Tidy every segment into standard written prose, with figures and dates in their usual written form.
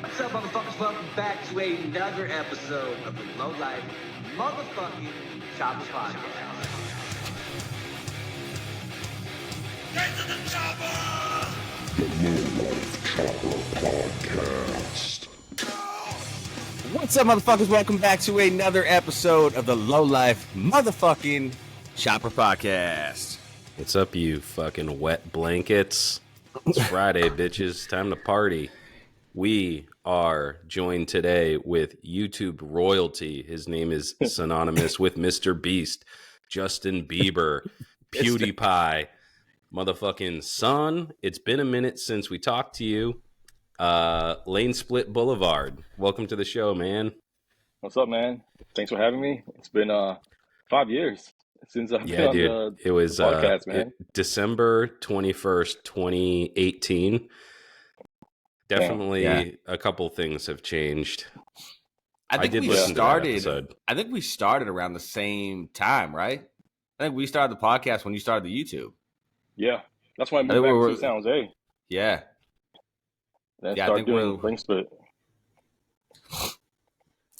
What's up, motherfuckers? Welcome back to another episode of the Low Life Motherfucking Chopper Podcast. Get to the chopper! What's up, motherfuckers? Welcome back to another episode of the Low Life Motherfucking Chopper Podcast. What's up, you fucking wet blankets? It's Friday, bitches. Time to party. We are joined today with YouTube royalty. His name is synonymous with Mr. Beast, Justin Bieber, PewDiePie, motherfucking son. It's been a minute since we talked to you. Lane Split Boulevard. Welcome to the show, man. What's up, man? Thanks for having me. It's been 5 years since I've been on It was the podcast, man. December 21st, 2018. Definitely a couple things have changed. I think did we listen to that started. episode. I think we started around the same time, right? I think we started the podcast when you started the YouTube. Yeah, that's why I I moved think back we're- to San Jose. Yeah, Then Yeah, I started think doing we're- Ring Split.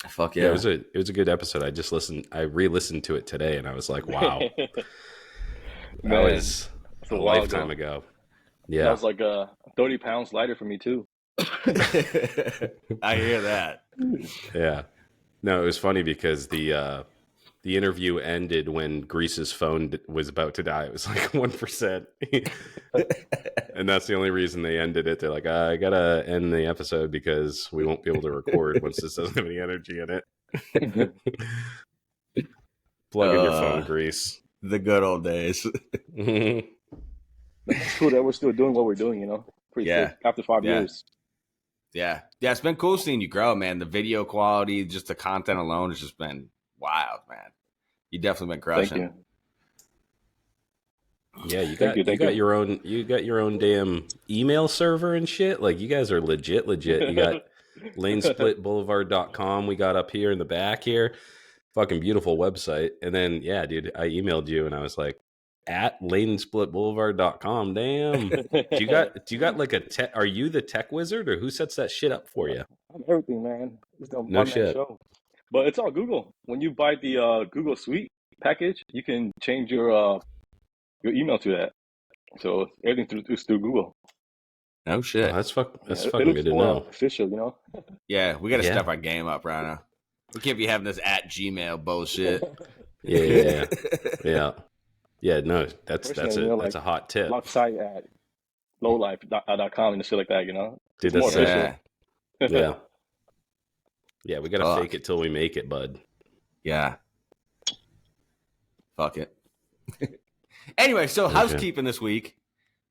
fuck Yeah, yeah. it was a good episode. I re-listened to it today, and I was like, wow, that Man, was that's a a while lifetime ago. ago. That Yeah, was like 30 pounds lighter for me too. I hear that. yeah. No, it was funny because the interview ended when Grease's phone was about to die. It was like 1%, and that's the only reason they ended it. They're like, I gotta end the episode because we won't be able to record once this doesn't have any energy in it. Plug in your phone, Grease. The good old days. It's cool that we're still doing what we're doing, you know? Pretty Yeah. sick. After 5 Yeah. years. Yeah, it's been cool seeing you grow, man. The video quality, just the content alone, has just been wild, man. You definitely been Thank crushing. you. Yeah, you Thank got you. you got your own damn email server and shit. Like, you guys are legit. You got LaneSplitBoulevard.com we got up here in the back here. Fucking beautiful website. And then, yeah, dude, I emailed you and I was like, at LaneSplitBoulevard.com. Damn. Do you got like a tech? Are you the tech wizard, or who sets that shit up for you? I'm everything, man. It's a No one-man shit. show. But it's all Google. When you buy the Google Suite package, you can change your email to that. So everything is through Google. No shit. Oh, that's Yeah, fucking looks good to more know. official, you know? Yeah, we got to Yeah. step our game up right now. We can't be having this at Gmail bullshit. Yeah. Yeah, no, that's Personally, you know, that's a like, hot tip. Lock site at lowlife.com and shit like that, you know? Dude, It's more that's Yeah, yeah. Yeah, we gotta Fuck. fake it till we make it, bud. yeah. Fuck it. Anyway, so housekeeping this week.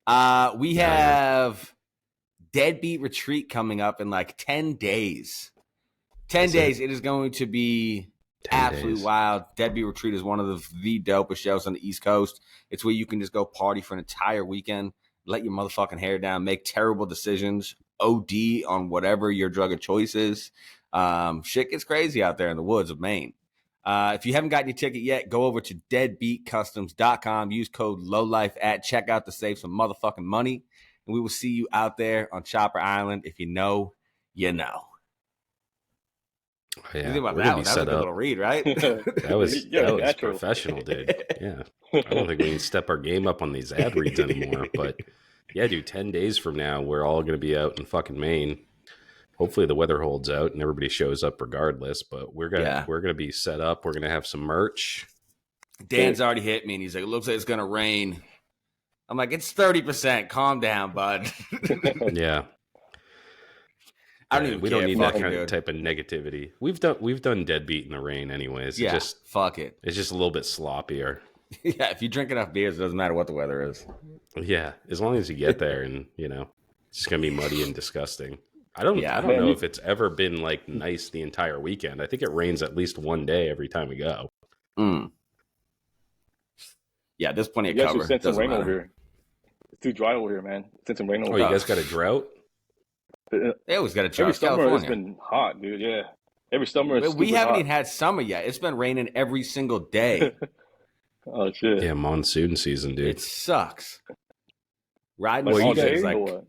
We have Deadbeat Retreat coming up in like 10 days. 10 Is it? days. It is going to be 10 absolutely days. wild. Deadbeat Retreat is one of the dopest shows on the East Coast. It's where you can just go party for an entire weekend, let your motherfucking hair down, make terrible decisions, OD on whatever your drug of choice is. Shit gets crazy out there in the woods of Maine. If you haven't gotten your ticket yet, go over to deadbeatcustoms.com. Use code LOWLIFE at checkout to save some motherfucking money. And we will see you out there on Chopper Island. If you know, you know. Oh, You yeah, think about we're that gonna one. be That was a set good little up. read, right? That was Yeah, that was natural. professional, dude. Yeah, I don't think we can step our game up on these ad reads anymore. But yeah, dude, 10 days from now, we're all gonna be out in fucking Maine. Hopefully, the weather holds out and everybody shows up regardless. But we're gonna be set up. We're gonna have some merch. Dan's already hit me, and he's like, it looks like it's going to rain. I'm like, it's 30%. Calm down, bud. Yeah, I don't even we care. don't need that Fuck kind it, of dude. type of negativity. We've done Deadbeat in the rain, anyways. Yeah, fuck it. It's just a little bit sloppier. Yeah, if you drink enough beers, it doesn't matter what the weather is. Yeah, as long as you get there, and it's just gonna be muddy and disgusting. I don't Yeah. know Man, if it's ever been like nice the entire weekend. I think it rains at least one day every time we go. Mm. Yeah, there's plenty of You guys cover. should send some Doesn't rain matter. over here. It's too dry over here, man. Send some rain Oh, over you here. guys got a drought? They always got to try Every summer it's California. been hot, dude. Yeah. Every summer it's We super haven't hot. even had summer yet. It's been raining every single day. Oh, shit. Yeah, monsoon season, dude. It sucks. Riding Like Well, all you season day is or like what?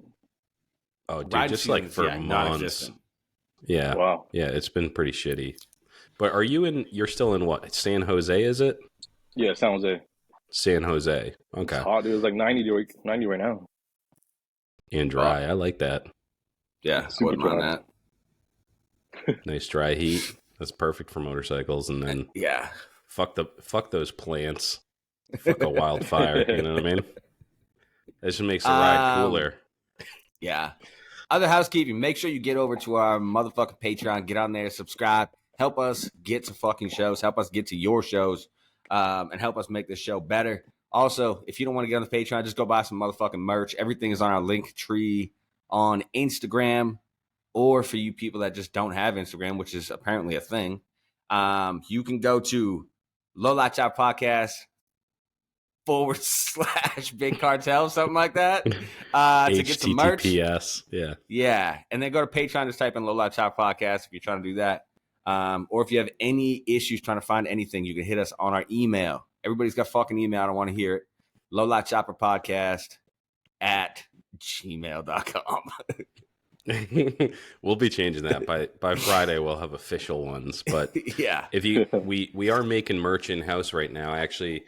Oh, dude, riding just like season's, for yeah, months. non-existent. Yeah. Wow. Yeah, it's been pretty shitty. But you're still in what? San Jose, is it? Yeah, San Jose. San Jose. It's Okay. hot. It was like 90 right now. And dry. I like that. Yeah, I Super wouldn't mind dry. that. Nice dry heat. That's perfect for motorcycles. And then Yeah. fuck those plants. Fuck a wildfire. You know what I mean? That just makes the ride cooler. Yeah. Other housekeeping, make sure you get over to our motherfucking Patreon. Get on there, subscribe. Help us get to fucking shows. Help us get to your shows, and help us make this show better. Also, if you don't want to get on the Patreon, just go buy some motherfucking merch. Everything is on our link tree on Instagram. Or for you people that just don't have Instagram, which is apparently a thing, you can go to Low Light Chop Podcast / Big Cartel, something like that, to get some merch. HTTPS. Yeah. Yeah. And then go to Patreon, just type in Low Light Chop Podcast if you're trying to do that. Or if you have any issues trying to find anything, you can hit us on our email. Everybody's got fucking email. I don't want to hear it. Low Light Chopper Podcast at gmail.com. We'll be changing that by Friday. We'll have official ones, but Yeah. if we are making merch in house right now. I actually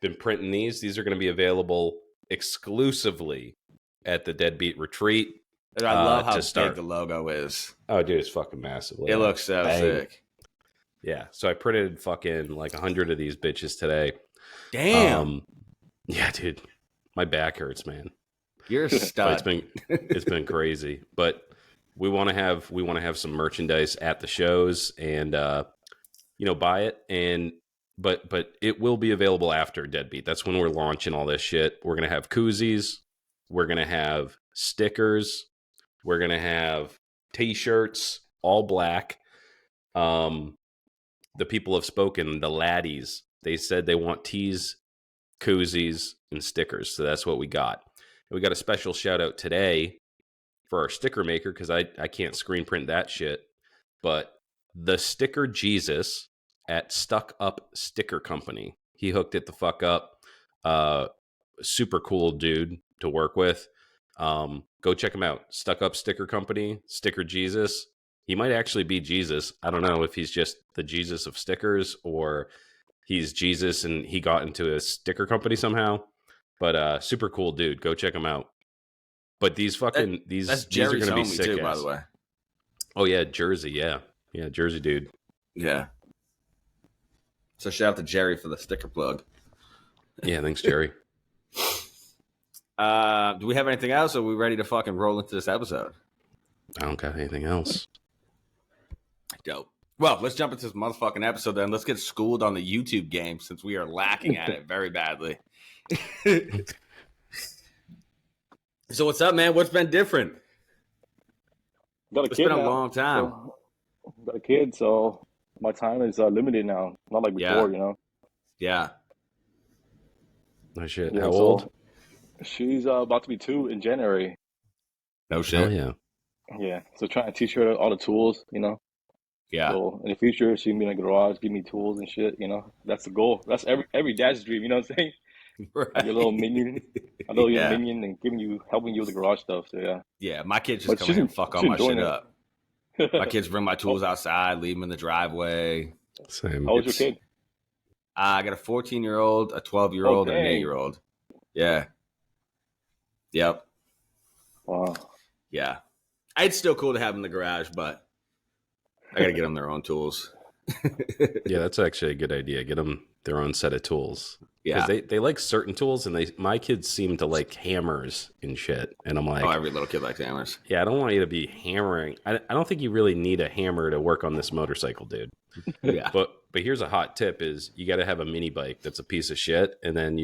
been printing these. These are going to be available exclusively at the Deadbeat Retreat. And I love how to big the logo is. Oh, dude, it's fucking massive. It looks so sick. Yeah, so I printed fucking like 100 of these bitches today. Damn. Yeah, dude, my back hurts, man. You're a stud. It's been crazy, but we want to have some merchandise at the shows and buy it but it will be available after Deadbeat. That's when we're launching all this shit. We're gonna have koozies, we're gonna have stickers, we're gonna have t-shirts, all black. The people have spoken. The laddies, they said they want tees, koozies, and stickers. So that's what we got. We got a special shout out today for our sticker maker because I can't screen print that shit. But the Sticker Jesus at Stuck Up Sticker Company, he hooked it the fuck up. Super cool dude to work with. Go check him out. Stuck Up Sticker Company, Sticker Jesus. He might actually be Jesus. I don't know if he's just the Jesus of stickers or he's Jesus and he got into a sticker company somehow. But super cool dude. Go check him out. But these fucking that's these are Jerry's gonna be homie sick too, ass. by the way. Oh yeah, Jersey, yeah. Jersey dude. Yeah. So shout out to Jerry for the sticker plug. Yeah, thanks, Jerry. Do we have anything else? Or are we ready to fucking roll into this episode? I don't got anything else. Dope. Well, let's jump into this motherfucking episode then. Let's get schooled on the YouTube game since we are lacking at it very badly. So what's up, man? What's been different? Got a It's kid been a now, long time. so- got a kid, so my time is limited now. Not like before, Yeah. Yeah. No shit. Yeah, How so old? She's about to be 2 in January. No Oh shit. yeah. Yeah, so trying to teach her all the tools, Yeah. So in the future, she can be in the garage, give me tools and shit. That's the goal. That's every dad's dream. You know what I'm saying? Right. Your little minion, Yeah. minion, and helping you with the garage stuff. So yeah. Yeah, my kids just But come she's in and fuck all she's my shit enjoying it. up. My kids bring my tools outside, leave them in the driveway. Same. How old's your kid? I got a 14-year-old, a 12-year-old, and an dang. 8-year-old. Yeah. Yep. Wow. Yeah. It's still cool to have them in the garage, but I got to get them their own tools. Yeah, that's actually a good idea. Get them their own set of tools. Yeah. Because they like certain tools, and my kids seem to like hammers and shit. And I'm like, Oh, every little kid likes hammers. yeah, I don't want you to be hammering. I don't think you really need a hammer to work on this motorcycle, dude. Yeah. But here's a hot tip: is you got to have a mini bike that's a piece of shit, and then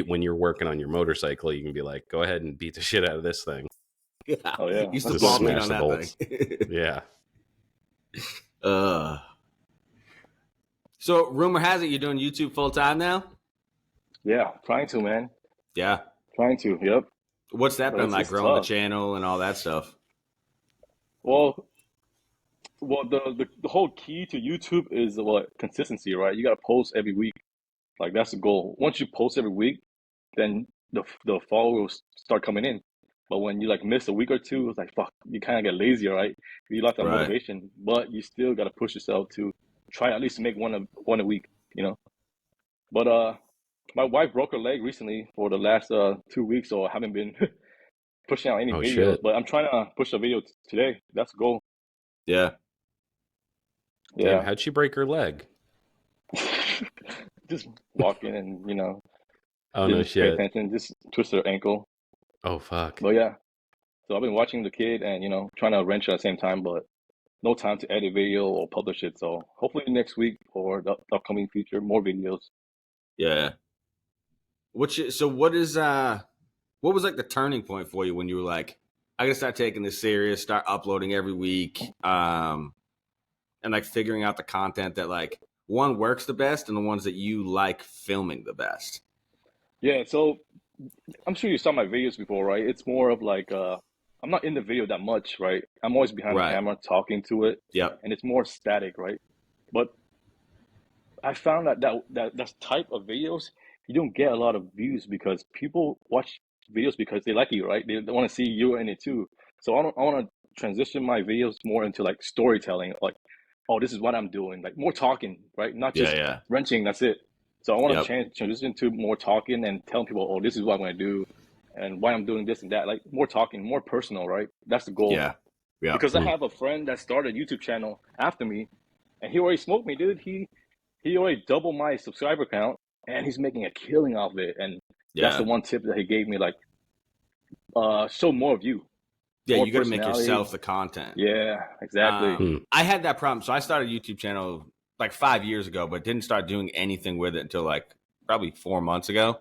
when you're working on your motorcycle, you can be like, go ahead and beat the shit out of this thing. Yeah. Oh, yeah. Used to Just bomb me smash on the that bolts. thing. Yeah. So, rumor has it you're doing YouTube full time now? Yeah, trying to, man. Yeah. Trying to. Yep. What's that been It's like, just growing the tough. channel and all that stuff? Well, the whole key to YouTube is consistency, right? You got to post every week. Like that's the goal. Once you post every week, then the followers start coming in. But when you like miss a week or two, it's like fuck, you kind of get lazy, right? You lost that Right. motivation, but you still got to push yourself to try at least to make one a week, you know. But my wife broke her leg recently for the last 2 weeks, so I haven't been pushing out any Oh videos. shit. But I'm trying to push a video today. That's the goal. Yeah. Damn, Yeah, how'd she break her leg? just walking and Oh no didn't pay shit. attention, just twisted her ankle. Oh fuck. But yeah, so I've been watching the kid and trying to wrench at the same time, but no time to edit video or publish it. So hopefully next week or the upcoming future, more videos. Yeah. What was like the turning point for you when you were like, I gotta start taking this serious, start uploading every week, and like figuring out the content that like one works the best and the ones that you like filming the best. Yeah, so I'm sure you saw my videos before, right? It's more of like I'm not in the video that much, right? I'm always behind the Right. camera talking to it, Yep. and it's more static, right? But I found that type of videos, you don't get a lot of views because people watch videos because they like you, right? They want to see you in it too. So I want to transition my videos more into like storytelling, like, oh, this is what I'm doing, like more talking, right? Not Yeah, just yeah. wrenching. That's it. So I want Yep. to transition to more talking and telling people, oh, this is what I'm going to do, and why I'm doing this and that. Like more talking, more personal, right? That's the goal. Yeah. Yeah. Because I have a friend that started a YouTube channel after me, and he already smoked me, dude. He already doubled my subscriber count, and he's making a killing off it. And that's the Yeah. one tip that he gave me, like, show more of you, Yeah, more you gotta make personality. yourself the content. Yeah, exactly. I had that problem. So I started a YouTube channel like 5 years ago, but didn't start doing anything with it until like probably 4 months ago.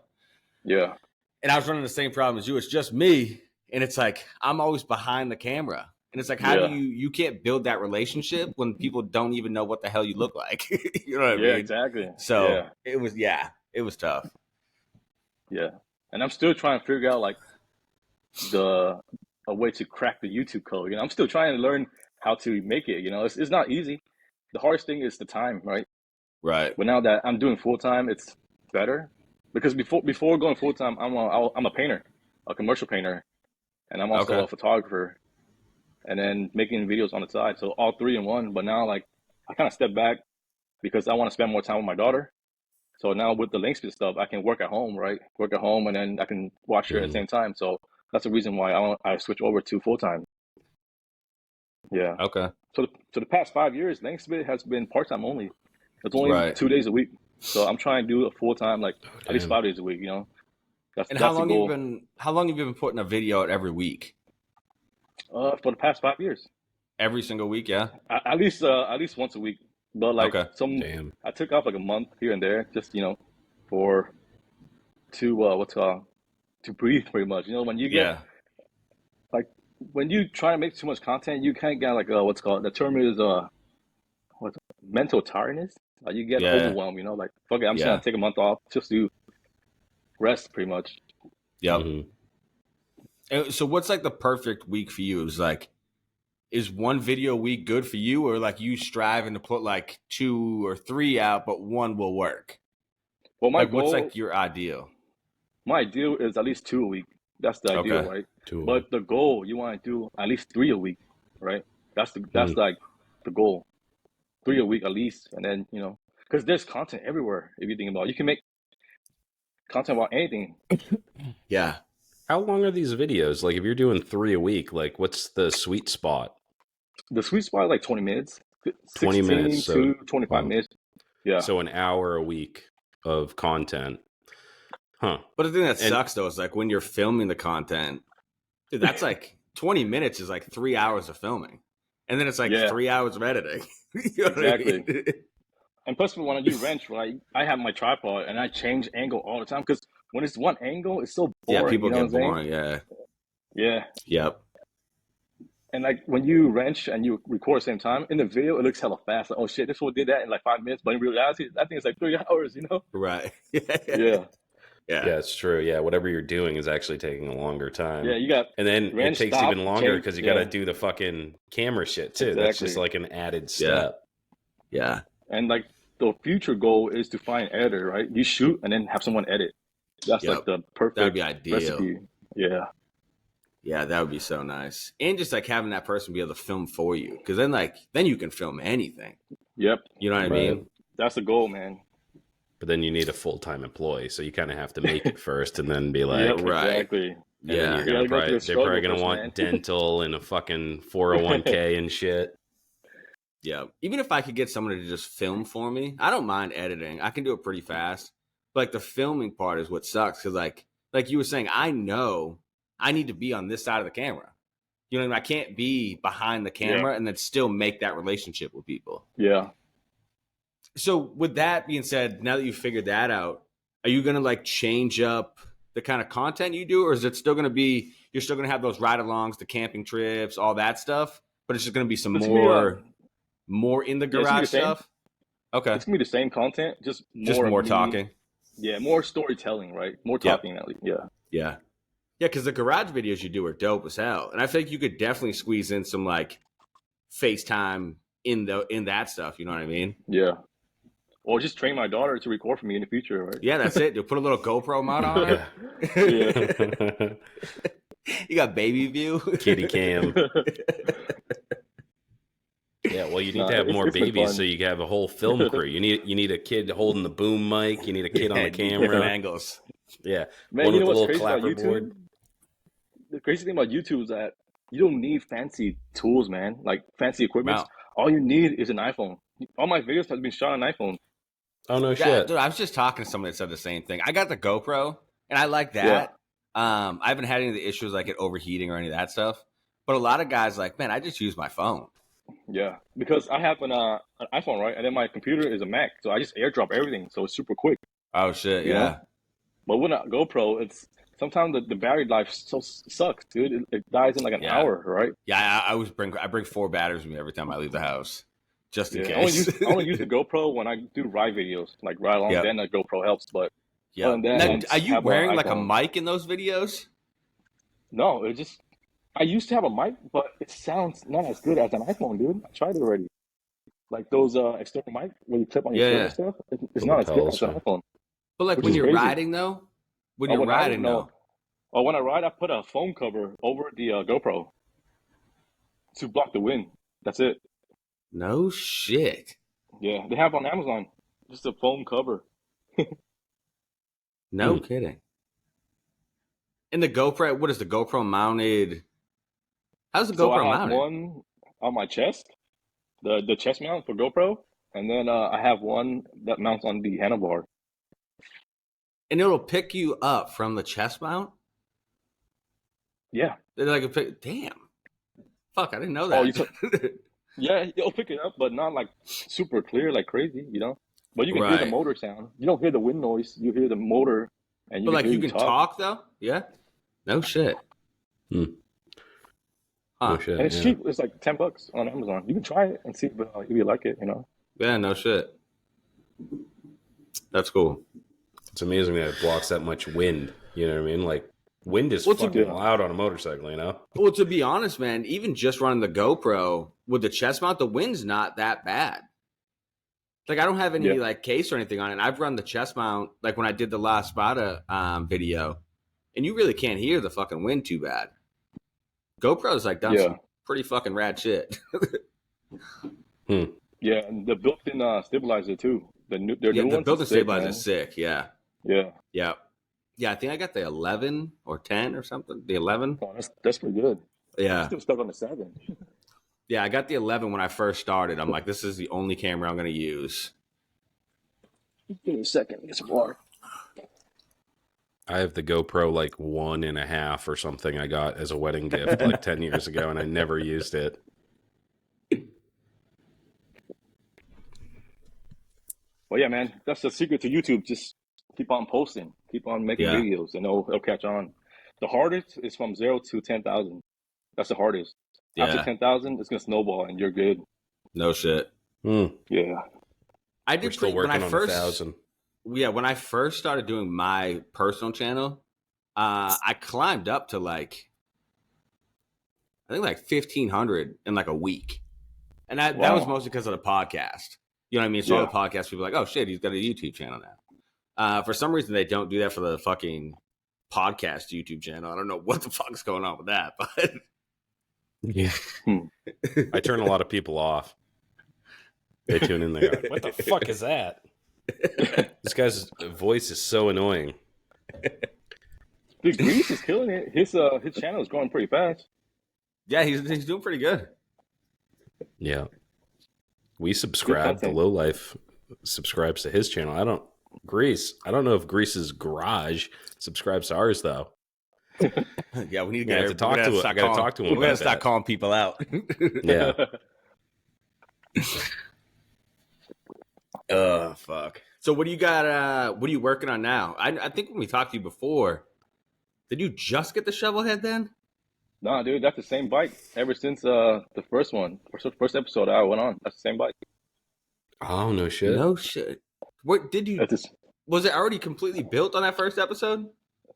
Yeah, And I was running the same problem as you. It's just me. And it's like, I'm always behind the camera. And it's like, how Yeah. do you can't build that relationship when people don't even know what the hell you look like? You know what I yeah, mean? exactly. So Yeah, it was tough. yeah. And I'm still trying to figure out like a way to crack the YouTube code. I'm still trying to learn how to make it. It's not easy. The hardest thing is the time, right? Right. But now that I'm doing full time, it's better because before going full time, I'm a painter, a commercial painter, and I'm also Okay. a photographer, and then making videos on the side. So all three in one. But now, like, I kind of step back because I want to spend more time with my daughter. So now with the LNSPL stuff, I can work at home, right? Work at home, and then I can watch her at the same time. So that's the reason why I switch over to full time. Yeah. Okay. So the past 5 years, LNSPL has been part time only. It's only Right. 2 days a week. So I'm trying to do a full time, like at least Damn. 5 days a week. That's And that's the goal. how long have you been putting a video out every week? For the past 5 years, Every single week, yeah? at least once a week. But like Okay. Damn. I took off like a month here and there, just for to breathe, pretty much. When you get Yeah. like when you try to make too much content, you kind of get like what's called the term is what's mental tiredness. You get Yeah. overwhelmed. Like fuck it, I'm just Yeah. gonna take a month off just to rest, pretty much. Yep. Mhm. And so what's like the perfect week for you? Is one video a week good for you, or like you striving to put like 2 or 3 out, but one will work? Well, my Like what's goal, like your ideal? my ideal is at least 2 a week. That's the ideal, Okay. right? Two. But the goal, you want to do at least 3 a week, right? That's like the goal, 3 a week at least, and then because there's content everywhere. If you think about it, you can make content about anything. Yeah. How long are these videos? Like if you're doing 3 a week, like what's the sweet spot? The sweet spot is like 20 minutes, 20 minutes, 16 so- to 25 wow. minutes. Yeah, So an hour a week of content. Huh. But the thing that And- sucks though is like when you're filming the content, dude, that's like 20 minutes is like 3 hours of filming. And then it's like Yeah. 3 hours of editing. You know what I Exactly. mean? and plus when I do wrench, right, I have my tripod and I change angle all the time because when it's one angle, it's so boring. Yeah, people you know get what I'm saying? boring. Yeah. Yeah. Yep. And like when you wrench and you record at the same time, in the video it looks hella fast. Like, oh shit, this one did that in like 5 minutes, but in reality, I think it's like 3 hours. Right. Yeah, Yeah. Yeah, it's true. Yeah, whatever you're doing is actually taking a longer time. yeah. You got And then it Wrench, takes stop, even longer change, because you yeah. got to do the fucking camera shit too. That's Exactly. just like an added step. Yeah. and like the future goal is to find an editor, right? You shoot and then have someone edit. That's Yep. like the perfect That'd be ideal. recipe. Yeah, Yeah, that would be so nice. And just like having that person be able to film for you. Because then you can film anything. Yep, You know what I Right. mean? that's the goal, man. But then you need a full-time employee, so you kind of have to make it first, and then be like, Yep, Right. exactly. and then Yeah. you're You gonna gotta go through the they're probably struggle gonna first, want man. dental and a fucking 401k and shit. Yeah. Even if I could get someone to just film for me, I don't mind editing. I can do it pretty fast. But like the filming part is what sucks. Because like you were saying, I know I need to be on this side of the camera. You know what I mean? I can't be behind the camera and then still make that relationship with people. Yeah. So with that being said, now that you've figured that out, are you gonna like change up the kind of content you do, or is it still gonna be you're still gonna have those ride-alongs, the camping trips, all that stuff, but it's just gonna be some It's gonna be, more in the it's gonna be garage the same. stuff? Okay, It's gonna be the same content, just just more of more me. talking. Yeah, more storytelling, right? More Yep. talking, at least. Yeah. Yeah, because the garage videos you do are dope as hell, and I think you could definitely squeeze in some like FaceTime in that stuff. You know what I mean? Yeah. Or just train my daughter to record for me in the future, right? Yeah, that's it. You'll put a little GoPro mount on it. Yeah. You got baby view, Kitty cam. Yeah, well, you need to have more it's been babies fun. so you can have a whole film crew. You need a kid holding the boom mic. You need a kid on the different camera. angles. Yeah, Man, one you know with a what's little crazy about clapper YouTube? board. The crazy thing about YouTube is that you don't need fancy tools, man. Like fancy equipment. Wow. All you need is an iPhone. All my videos have been shot on an iPhone. Oh no Yeah, shit! dude, I was just talking to somebody that said the same thing. I got the GoPro, and I like that. I haven't had any of the issues like it overheating or any of that stuff. But a lot of guys like, man, I just use my phone. Yeah, because I have an iPhone, right? And then my computer is a Mac, so I just airdrop everything, so it's super quick. Oh shit, You yeah. know? But with a GoPro, it's sometimes the battery life sucks, dude. It dies in like an Yeah. hour, right? Yeah, I bring 4 batteries with me every time I leave the house, just in Yeah, I case. only use the GoPro when I do ride videos, like ride along. Yep. Then the GoPro helps. But Yeah. other than that, Now, I just are you have wearing an like a iPhone. mic in those videos? No, it just I used to have a mic, but it sounds not as good as an iPhone, dude. I tried it already. Like those external mic where you clip on your Yeah, shirt yeah. and stuff. It's The not as good lapels, as an yeah. iPhone. But like Which when is you're crazy. riding though, when you're when I riding no. though, Oh, when I ride, I put a foam cover over the GoPro to block the wind. That's it. no shit, Yeah, they have on Amazon just a foam cover. no kidding. And the GoPro, what is the GoPro mounted? How's the So GoPro I have mounted? one on my chest, the chest mount for GoPro, and then I have one that mounts on the handlebar. And it'll pick you up from the chest mount. Yeah. They're like a pick. Damn. Fuck, I didn't know Oh, that. Yeah, it'll pick it up, but not like super clear, like crazy, you know? But you can hear the Right. motor sound. You don't hear the wind noise. You hear the motor, and you But like hear you can talk though. Yeah. No shit. Hmm. Huh. No shit. And it's yeah. cheap. It's like $10 on Amazon. You can try it and see if you like it, you know? Yeah. No shit. That's cool. It's amazing that it blocks that much wind. You know what I mean? Like wind is Well, it's a fucking good- loud on a motorcycle. You know? Well, to be honest, man, even just running the GoPro with the chest mount, the wind's not that bad. Like I don't have any Yeah. like case or anything on it. I've run the chest mount like when I did the La Spada video, and you really can't hear the fucking wind too bad. GoPro's like done Yeah. some pretty fucking rad shit. Yeah, and the built-in stabilizer too. Their new Yeah, ones the are built-in sick, stabilizer man. is sick. Yeah, Yeah. yeah, yeah. I think I got the 11 or 10 or something. The 11. Oh, that's pretty good. I'm Yeah, still stuck on the 7. yeah. I got the 11 when I first started. I'm like, this is the only camera I'm going to use. Give me a second. Get some water. I have the GoPro like 1.5 or something I got as a wedding gift like 10 years ago, and I never used it. Well, yeah, man, that's the secret to YouTube. Just keep on posting, keep on making Yeah. videos, and it'll catch on. The hardest is from 0 to 10,000. That's the hardest. After Yeah, 10,000, it's gonna snowball, and you're good. no shit. Hmm. Yeah. I We're did still when working I on first 1,000. yeah, when I first started doing my personal channel, I climbed up to like I think like 1,500 in like a week, and that was Wow. mostly because of the podcast. You know what I mean? So all Yeah. the podcast people are like, oh shit, he's got a YouTube channel now. For some reason, they don't do that for the fucking podcast YouTube channel. I don't know what the fuck's going on with that, but Yeah. I turn a lot of people off. They tune in there. What the fuck is that? This guy's voice is so annoying. Dude, Grease is killing it. His channel is growing pretty fast. yeah, he's doing pretty good. Yeah. We subscribe. The Low Life subscribes to his channel. I don't know if Grease's Garage subscribes to ours though. Yeah, we need to get to talk to him. I gotta talk to him. We gotta start calling people out. Yeah. Fuck. So what do you got? What are you working on now? I think when we talked to you before, did you just get the shovel head then? Nah, dude, that's the same bike ever since the first episode I went on. That's the same bike. Oh no shit. No shit. What did you? Was it already completely built on that first episode?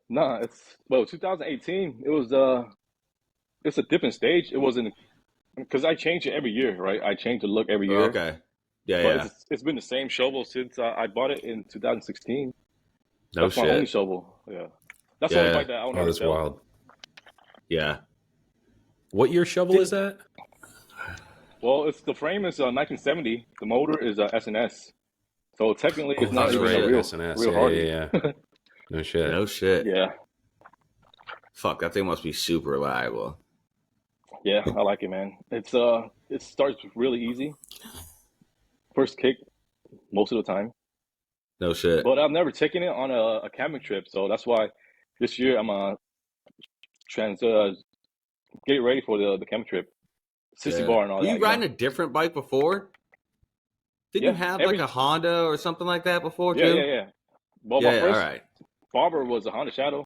Nah, it's 2018. It was it's a different stage. It wasn't because I change it every year, right? I change the look every year. Okay. Yeah, but yeah. It's been the same shovel since I bought it in 2016. No That's shit. my only shovel. Yeah. That's the only bike that I own. Oh, that's wild. Yeah. What year shovel is that? Well, the frame is 1970. The motor is SNS. So technically, it's not even a real SNS. real Hardy. Yeah. No shit. No shit. Yeah. Fuck, that thing must be super reliable. Yeah, I like it, man. It starts really easy. First kick, most of the time. No shit. But I've never taken it on a camping trip, so that's why this year I'm get ready for the camping trip. 60 bar and all Were that. you riding a different bike before? Didn't you have like a Honda or something like that before too? Yeah. Well, my first all right. bobber was a Honda Shadow.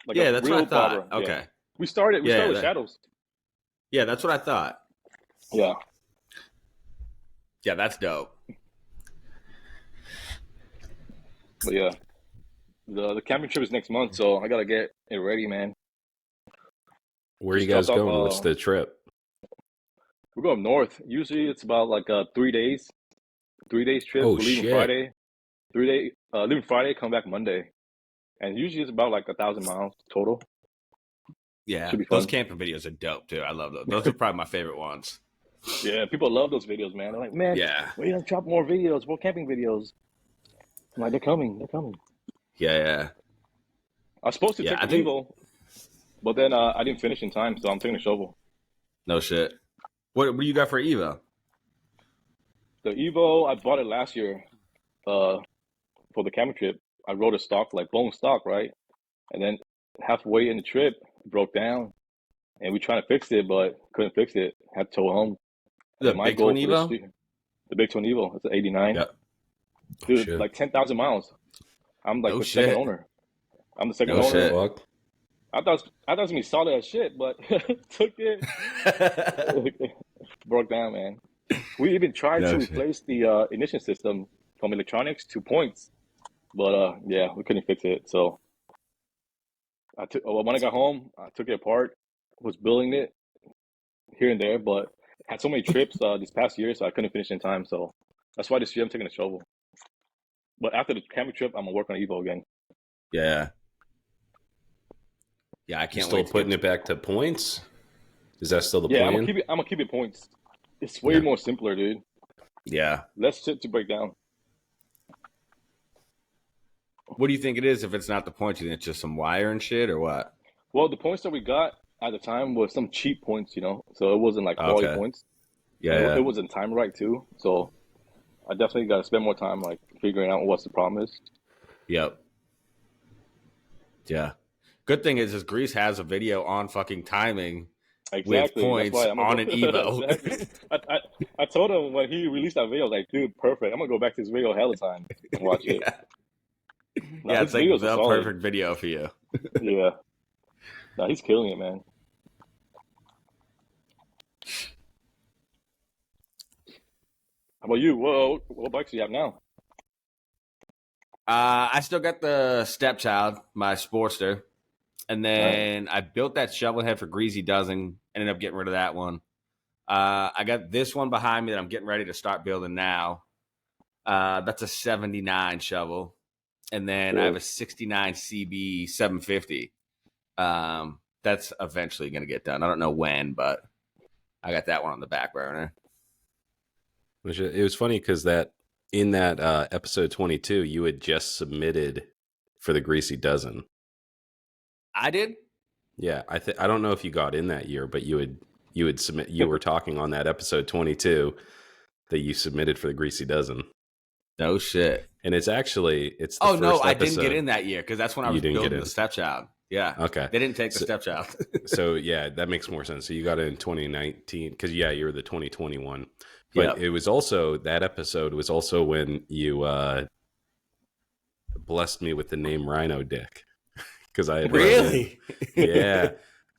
Like that's what I thought. Bobber. Okay. Yeah. We started with Shadows. Yeah, that's what I thought. Yeah. Yeah, that's dope. But yeah, the camping trip is next month, so I gotta get it ready, man. Where are you guys going? What's the trip? We're going north. Usually it's about like 3 days. 3 days trip. Oh, We're leaving shit. Friday. Leaving Friday, come back Monday. And usually it's about like 1,000 miles total. Yeah, Should be fun. those camping videos are dope too. I love those. Those are probably my favorite ones. Yeah, people love those videos, man. They're like, man, Yeah. we don't drop more videos, more camping videos. I'm like, they're coming. Yeah. I was supposed to take the Evo, but then I didn't finish in time, so I'm taking a shovel. No shit. What do you got for Evo? The Evo, I bought it last year for the camping trip. I rode a stock, like bone stock, right? And then halfway in the trip, it broke down. And we tried to fix it, but couldn't fix it. Had to tow it home. The big twin Evo? The big twin Evo. It's an 89. Yeah. Dude, like 10,000 miles. I'm like second owner. I'm the second owner. Shit. I thought it was gonna be solid as shit, but took it. Broke down, man. We even tried to replace the ignition system from electronics to points, but yeah, we couldn't fix it. So when I got home, I took it apart, was building it here and there, but had so many trips this past year, so I couldn't finish in time. So that's why this year I'm taking a shovel. But after the camping trip, I'm gonna work on Evo again. Yeah. Yeah, I can't still wait. Putting it back to points? Is that still the plan? Yeah, I'm gonna keep it points. It's way more simpler, dude. Yeah. Less shit to break down. What do you think it is if it's not the points? You think it's just some wire and shit or what? Well, the points that we got at the time was some cheap points, you know? So it wasn't like quality points. Yeah. It wasn't timed right, too. So I definitely got to spend more time like figuring out what the problem is. Yep. Yeah. Good thing is Grease has a video on fucking timing with points on an Evo. Exactly. I told him when he released that video, I was like, dude, perfect. I'm going to go back to this video hell of time and watch it. Yeah, it's like the perfect video for you. Yeah. No, he's killing it, man. How about you? What bikes do you have now? I still got the Stepchild, my Sportster. And then I built that shovel head for Greasy Dozen. Ended up getting rid of that one. I got this one behind me that I'm getting ready to start building now. That's a 79 shovel. and then I have a 69 CB 750. That's eventually going to get done. I don't know when, but I got that one on the back burner. Which it was funny because that in that episode 22, you had just submitted for the Greasy Dozen. I did. Yeah, I don't know if you got in that year, but you would submit. You were talking on that episode 22 that you submitted for the Greasy Dozen. No shit. And it's the oh first no, I episode. didn't get in that year because that's when I was building the stepchild. Yeah. Okay. They didn't take the stepchild. So yeah, that makes more sense. So you got it in 2019 because you were the 2021. But it was also that episode was also when you blessed me with the name Rhino Dick because I had really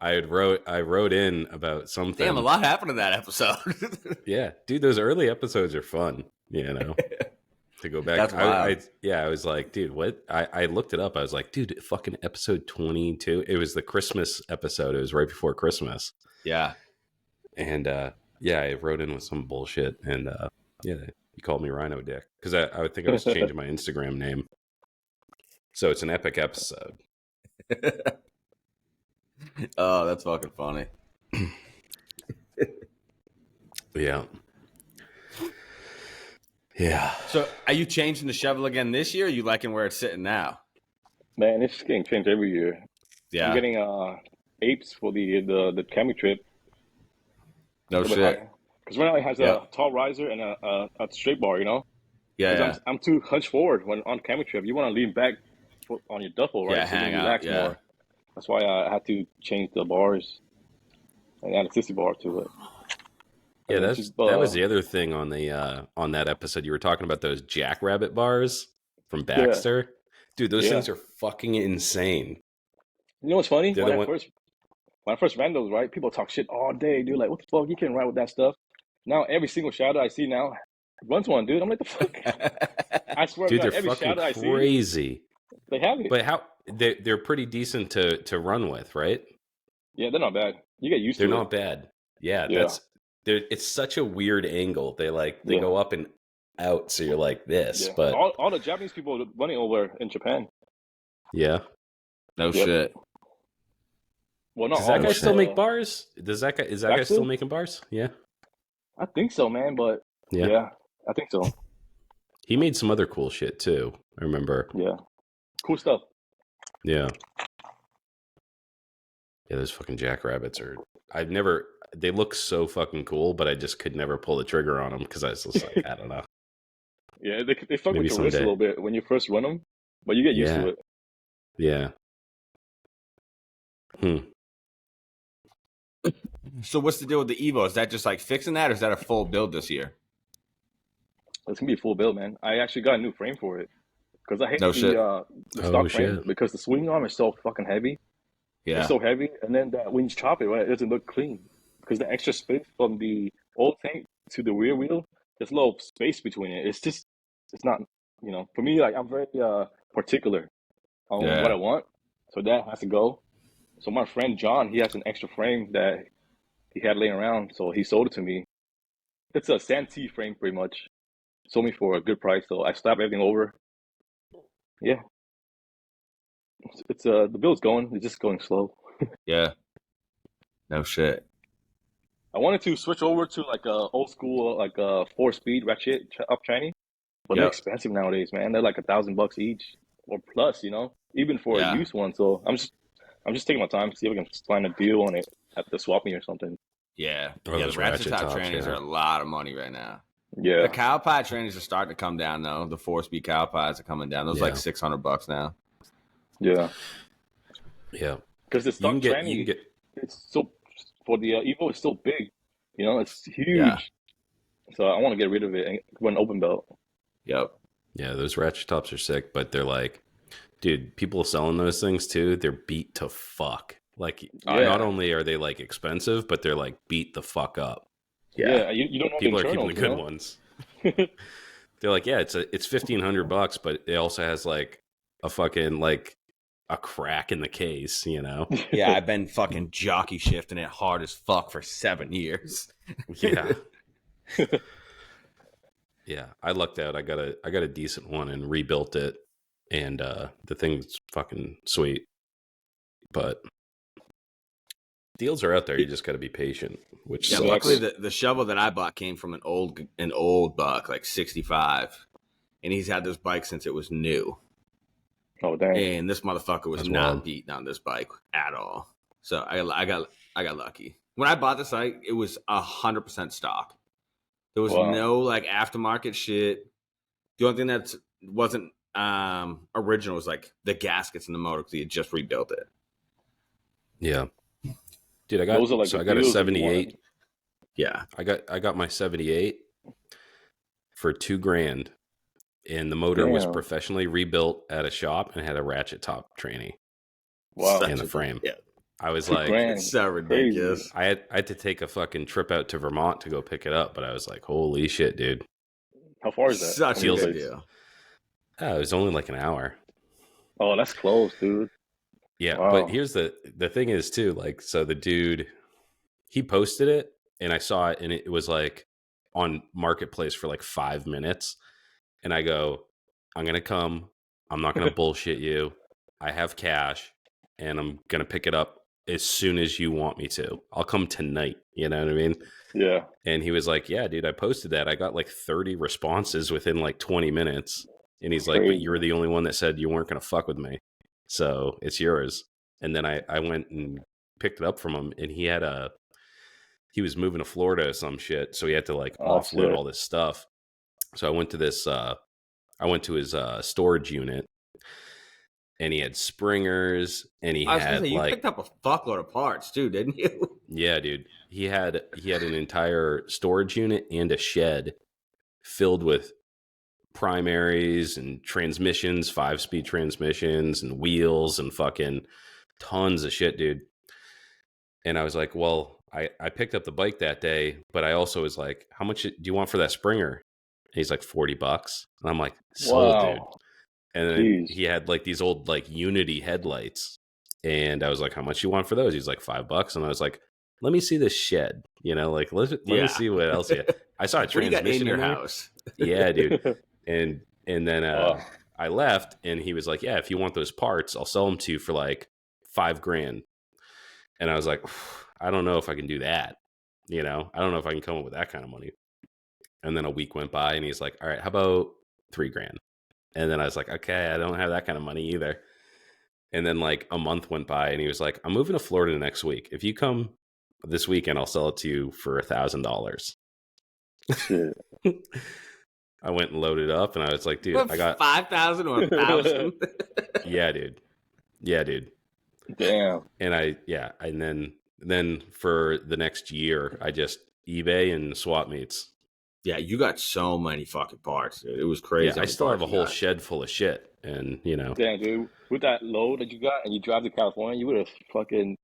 I wrote in about something. Damn, a lot happened in that episode. Yeah, dude, those early episodes are fun. You know. To go back, that's wild. I was like, dude, what? I looked it up. I was like, dude, fucking episode 22. It was the Christmas episode. It was right before Christmas. Yeah. And I wrote in with some bullshit. And you called me Rhino Dick because I would think I was changing my Instagram name. So it's an epic episode. Oh, that's fucking funny. Yeah. Yeah. So, are you changing the shovel again this year? Or are you liking where it's sitting now? Man, it's getting changed every year. Yeah. I'm getting apes for the Cali trip. No shit. Because right now it has a tall riser and a straight bar, you know? Yeah. I'm too hunched forward when on Cali trip. You want to lean back on your duffel, right? Yeah, so hang you out. relax Yeah. more. That's why I had to change the bars and add a sissy bar to it. Yeah, that was the other thing on the on that episode. You were talking about those Jackrabbit bars from Baxter. Yeah. Dude, those things are fucking insane. You know what's funny? When I first ran those, right, people talk shit all day, dude. Like, what the fuck? You can't ride with that stuff. Now, every single shadow I see now runs one, dude. I'm like, the fuck? I swear dude, to God, they're every fucking shadow I see, crazy. They have it. But how? They're pretty decent to run with, right? Yeah, they're not bad. You get used to it. They're not bad. Yeah, it's such a weird angle. They go up and out, so you're like this. Yeah. But all the Japanese people running over in Japan. Yeah. No shit. Well, not Does that guy still make bars? Is that guy still making bars? Yeah. I think so, man. But yeah, I think so. He made some other cool shit too. I remember. Yeah. Cool stuff. Yeah. Yeah, those fucking Jackrabbits are. They look so fucking cool, but I just could never pull the trigger on them because I was just like, I don't know. Yeah, they fuck with your wrist a little bit when you first run them, but you get used to it. Yeah. So what's the deal with the Evo? Is that just like fixing that, or is that a full build this year? It's gonna be a full build, man. I actually got a new frame for it because I hate the stock frame because the swing arm is so fucking heavy. Yeah, it's so heavy, and then when you chop it, right, it doesn't look clean because the extra space from the old tank to the rear wheel, there's a little space between it. It's not, for me, like I'm very particular on what I want, so that has to go. So my friend John, he has an extra frame that he had laying around, so he sold it to me. It's a Santee frame, pretty much. Sold me for a good price, so I slapped everything over. Yeah. It's the build's going. It's just going slow. Yeah. No shit. I wanted to switch over to like a old school, like a 4-speed ratchet up tranny, but they're expensive nowadays, man. They're like $1,000 each or plus, even for a used one. So I'm just taking my time to see if I can find a deal on it at the swap meet or something. Yeah. The ratchet top trannies are a lot of money right now. Yeah. The cow pie trannies are starting to come down though. The 4-speed cow pies are coming down. Those like $600 now. Yeah. Yeah. Because the stock tranny, it's so for the Evo, it's so big. It's huge. Yeah. So I want to get rid of it and run open belt. Yep. Yeah, those ratchet tops are sick, but they're like, dude, people selling those things too, they're beat to fuck. Like, not only are they like expensive, but they're like beat the fuck up. Yeah, you don't know people are keeping the good ones. They're like, it's $1,500, but it also has like a fucking like a crack in the case, Yeah, I've been fucking jockey shifting it hard as fuck for 7 years. Yeah. Yeah, I lucked out. I got a decent one and rebuilt it and the thing's fucking sweet. But deals are out there. You just got to be patient. Which Yeah, sucks. luckily the shovel that I bought came from an old buck, like 65, and he's had this bike since it was new. Oh dang! And this motherfucker was That's not wild. beaten on this bike at all. So I got lucky. When I bought this bike, it was 100% stock. There was Wow. no like aftermarket shit. The only thing that wasn't original was like the gaskets in the motor because he had just rebuilt it. Yeah, dude, I Those are like got the a deals that you 78. want. Yeah. I got my 78 for $2,000, and the motor was Damn. professionally rebuilt at a shop and had a ratchet top tranny Wow. in the frame. Yeah. I was $2 like, grand. It's so ridiculous. I had to take a fucking trip out to Vermont to go pick it up, but I was like, holy shit, dude. How far is that? Such a from your good place? deal. It was only like an hour. Oh, that's close, dude. Yeah, Wow. but here's the thing is too, like, so the dude, he posted it and I saw it and it was like on Marketplace for like 5 minutes. And I go, I'm going to come. I'm not going to bullshit you. I have cash and I'm going to pick it up as soon as you want me to. I'll come tonight. You know what I mean? Yeah. And he was like, yeah, dude, I posted that. I got like 30 responses within like 20 minutes. And he's like, but Crazy. you were the only one that said you weren't going to fuck with me. So it's yours. And then I went and picked it up from him. And he was moving to Florida or some shit. So he had to like Oh, offload shit. all this stuff. So I went to his storage unit, and he had springers, and he I was gonna had say, you like, picked up a fuckload of parts too, didn't you? yeah, dude, he had an entire storage unit and a shed filled with primaries and transmissions, 5-speed transmissions and wheels and fucking tons of shit, dude. And I was like, well, I picked up the bike that day, but I also was like, how much do you want for that springer? And he's like, $40. And I'm like, sold, dude. Wow. And then Jeez. he had like these old like Unity headlights. And I was like, how much you want for those? He's like, $5. And I was like, let me see this shed. You know, like let Yeah. me see what else. I saw a What do you got transmission in your there. house? Yeah, dude. And then Wow. I left and he was like, yeah, if you want those parts, I'll sell them to you for like $5,000. And I was like, I don't know if I can do that. You know, I don't know if I can come up with that kind of money. And then a week went by and he's like, all right, how about $3,000? And then I was like, okay, I don't have that kind of money either. And then like a month went by and he was like, I'm moving to Florida next week. If you come this weekend, I'll sell it to you for $1,000. Shit. I went and loaded up and I was like, dude, What, I got 5,000 or 1,000? Yeah, dude. Yeah, dude. Damn. And and then for the next year, I just eBay and swap meets. Yeah, you got so many fucking parts, dude. It was crazy. Yeah, how I many still have parts a you whole got. shed full of shit. And, you know, Damn, dude. With that load that you got and you drive to California, you would have fucking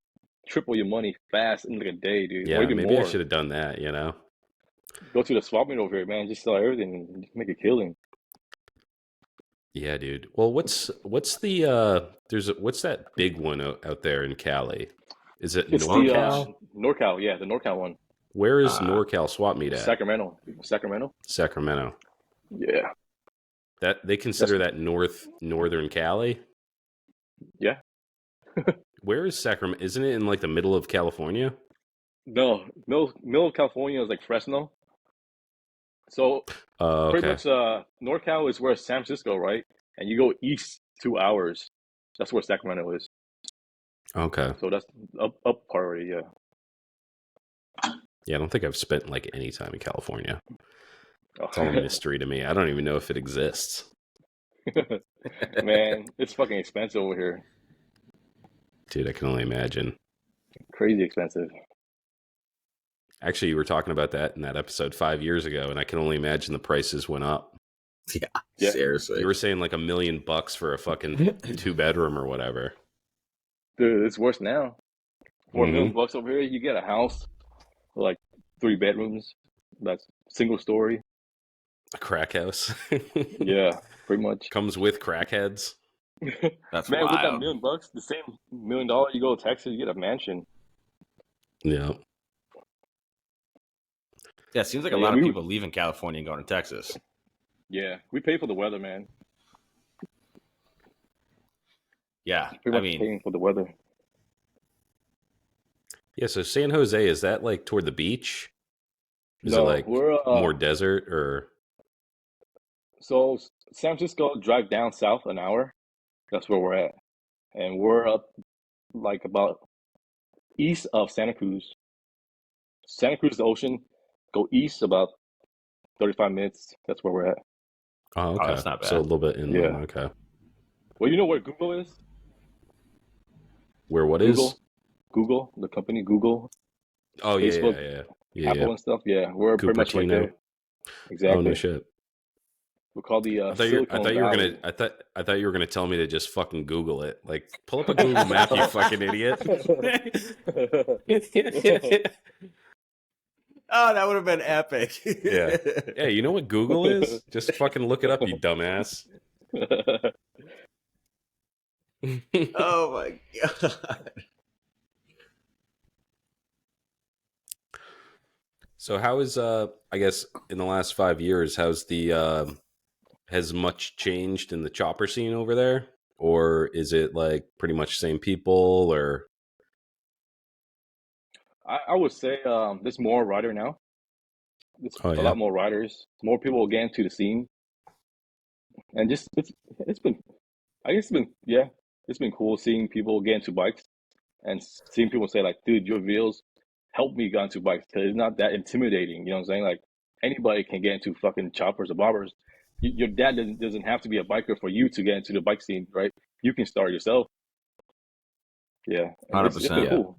triple your money fast in like a day, dude. yeah, Or even maybe more. I should have done that, you know? Go to the swap meet over here, man. Just sell everything and make a killing. Yeah, dude. Well, what's what's that big one out there in Cali? Is it It's NorCal? the NorCal, yeah, the NorCal one. Where is NorCal swap meet at? Sacramento. Sacramento. Yeah. That they consider that northern Cali? Yeah. Where is Sacramento? Isn't it in like the middle of California? No, middle of California is like Fresno. So pretty Okay. much NorCal is where San Francisco, right? And you go east 2 hours. That's where Sacramento is. Okay. So that's up part already, yeah. Yeah, I don't think I've spent like any time in California. Oh. It's all a mystery to me. I don't even know if it exists. Man, it's fucking expensive over here. Dude, I can only imagine. Crazy expensive. Actually, you were talking about that in that episode 5 years ago, and I can only imagine the prices went up. Yeah. Seriously. You were saying like $1 million for a fucking 2-bedroom or whatever. Dude, it's worse now. For $1 million Mm-hmm. bucks over here, you get a house with like 3 bedrooms. That's single story. A crack house. Yeah, pretty much. Comes with crackheads. That's Man, with that wild. $1 million bucks, the same $1 million you go to Texas, you get a mansion. Yeah. Yeah, it seems like a Yeah, lot of we- people leaving California and going to Texas. Yeah, we pay for the weather, man. Yeah, Pretty I much mean, paying for the weather. Yeah, so San Jose, is that like toward the beach? Is it No, like we're more desert or so San Francisco, drive down south an hour. That's where we're at, and we're up like about east of Santa Cruz. Santa Cruz, the ocean. Go east about 35 minutes. That's where we're at. Oh, oh, okay. that's not So a bad. little bit inland, Yeah. okay. Well, you know where Google is? Where what is? Google, Google, the company Google, Oh yeah, Facebook, yeah, yeah. Yeah, yeah. Apple, and stuff. Yeah, we're pretty much right Cupertino. there. Oh no Exactly. shit. We're called the I Silicon thought you were gonna Valley. I thought you were gonna tell me to just fucking Google it. Like pull up a Google map, you fucking idiot. Oh, that would have been epic. Yeah. Yeah, you know what Google is? Just fucking look it up, you dumbass. Oh my god. So how is I guess in the last 5 years, how's the has much changed in the chopper scene over there? Or is it like pretty much same people or I would say there's more rider now. There's oh a yeah? lot more riders. More people getting to the scene, and just it's been I guess it's been cool seeing people get into bikes and seeing people say like, dude, your videos helped me get into bikes because it's not that intimidating. You know what I'm saying? Like anybody can get into fucking choppers or bobbers. Your dad doesn't have to be a biker for you to get into the bike scene, right? You can start yourself. Yeah, and it's been 100%. Yeah. cool.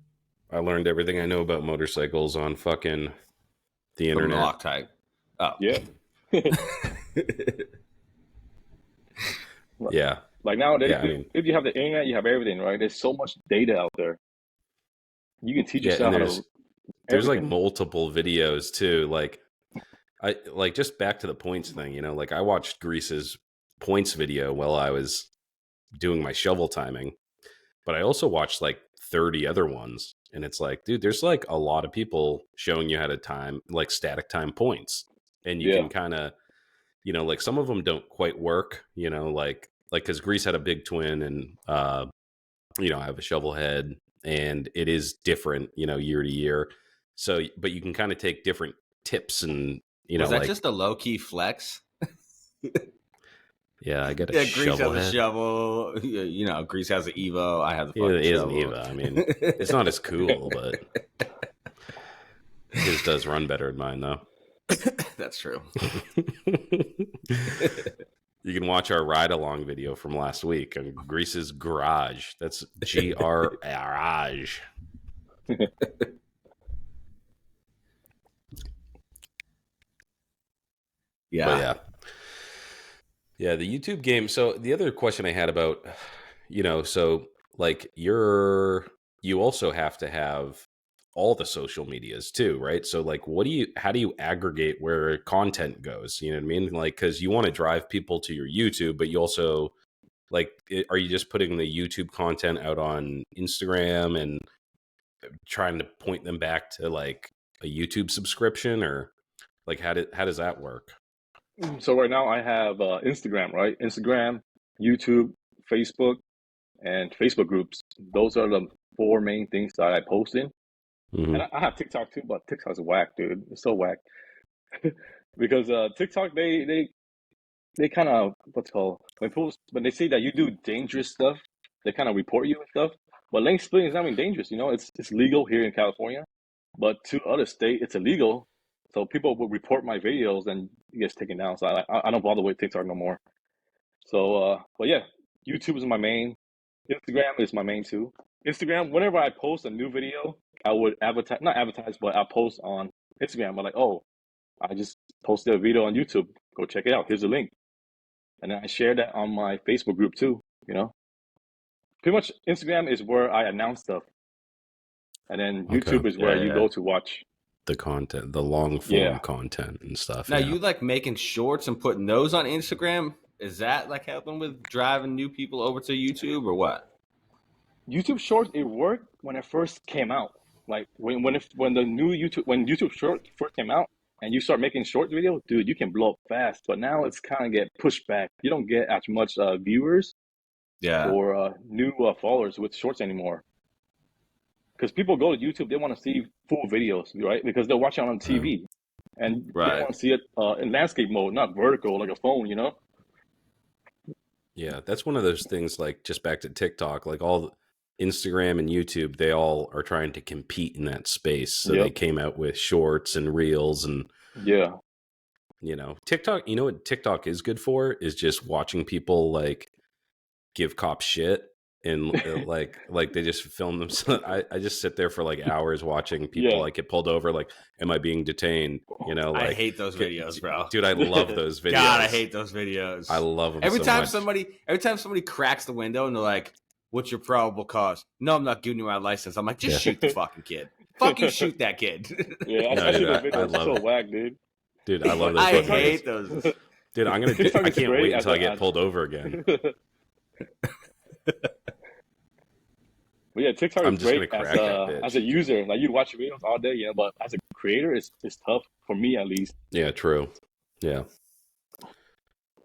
I learned everything I know about motorcycles on fucking the From the internet. Loctite. Oh. Yeah. Yeah. Like nowadays, Yeah, I mean, if you have the internet, you have everything, right? There's so much data out there. You can teach yeah, and yourself how to there's like everything. multiple videos too. Like I like just back to the points thing, you know, like I watched Grease's points video while I was doing my shovel timing, but I also watched like 30 other ones. And it's like, dude, there's like a lot of people showing you how to time like static time points. And you Yeah, can kind of, you know, like some of them don't quite work, you know, like because Grease had a big twin and you know, I have a shovel head and it is different, you know, year to year. So but you can kind of take different tips and you Was know, that like just a low key flex? yeah, I got a Yeah, Grease shovel has a head. shovel. You know, Grease has an Evo. I have the Yeah, fucking it is an shovel. Eva. I mean, it's not as cool, but his does run better than mine, though. That's true. You can watch our ride along video from last week on Grease's garage. That's garage. Yeah. But yeah. Yeah, the YouTube game. So the other question I had about, you know, so like you also have to have all the social medias too, right? So like how do you aggregate where content goes? You know what I mean? Like, cause you want to drive people to your YouTube, but you also like, are you just putting the YouTube content out on Instagram and trying to point them back to like a YouTube subscription or like, how does that work? so right now I have Instagram, right? Instagram, YouTube, Facebook, and Facebook groups. Those are the four main things that I post in. And Hmm. I have TikTok too, but TikTok's whack, dude. It's so whack because TikTok they kind of what's it called when they say that you do dangerous stuff, they kind of report you and stuff. But lane splitting is not even dangerous, you know. It's legal here in California, but to other state it's illegal. So people will report my videos and it gets taken down. So I don't bother with TikTok no more. So but yeah, YouTube is my main. Instagram is my main too. Instagram, whenever I post a new video, I would advertise, not advertise, but I'll post on Instagram. I'm like, oh, I just posted a video on YouTube. Go check it out. Here's a link. And then I share that on my Facebook group too, you know? Pretty much Instagram is where I announce stuff. And then Okay. YouTube is where Yeah, you yeah. go to watch. The content, the long form Yeah. content and stuff. Now Yeah. you like making shorts and putting those on Instagram? Is that like helping with driving new people over to YouTube or what? YouTube Shorts, it worked when it first came out. Like when YouTube Shorts first came out and you start making short videos, dude, you can blow up fast. But now it's kind of get pushed back. You don't get as much viewers Yeah. or new followers with shorts anymore. Because people go to YouTube, they want to see full videos, right? Because they're watching on TV, and they Right. want to see it in landscape mode, not vertical like a phone, you know? Yeah, that's one of those things. Like just back to TikTok, like all Instagram and YouTube, they all are trying to compete in that space. So they Yep. came out with shorts and reels, and Yeah. TikTok. You know what TikTok is good for is just watching people like give cops shit and like they just film themselves. I just sit there for like hours watching people Yeah. like get pulled over, like, am I being detained? Like, I hate those videos, bro. Dude, I love those videos. God, I hate those videos. I love them every so time much. every time somebody cracks the window and they're like, "What's your probable cause?" No, I'm not giving you my license. I'm like, just shoot the fucking kid. Fucking shoot that kid. Yeah, No, I see dude, the I videos. love So it. whack, dude. Dude, I love those I videos. hate those. Dude, I TikTok is can't great wait as until I a- get as- pulled over again. But yeah, TikTok I'm is just great gonna crack that bitch. as a user. Like you watch videos all day, yeah, but as a creator, it's tough for me at least. Yeah, true. Yeah.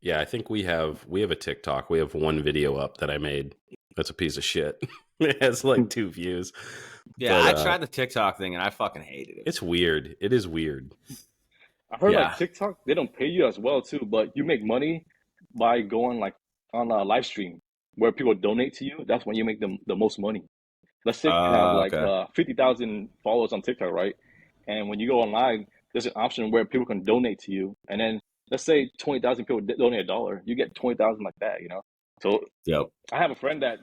Yeah, I think we have a TikTok. We have one video up that I made. That's a piece of shit. It has like 2 views. Yeah, But, I tried the TikTok thing and I fucking hated it. It's weird. It is weird. I heard Yeah. like TikTok, they don't pay you as well too, but you make money by going like on a live stream where people donate to you. That's when you make the most money. Let's say you have like Okay. 50,000 followers on TikTok, right? And when you go online, there's an option where people can donate to you. And then let's say 20,000 people donate $1, you get 20,000 like that, you know? So Yep. I have a friend that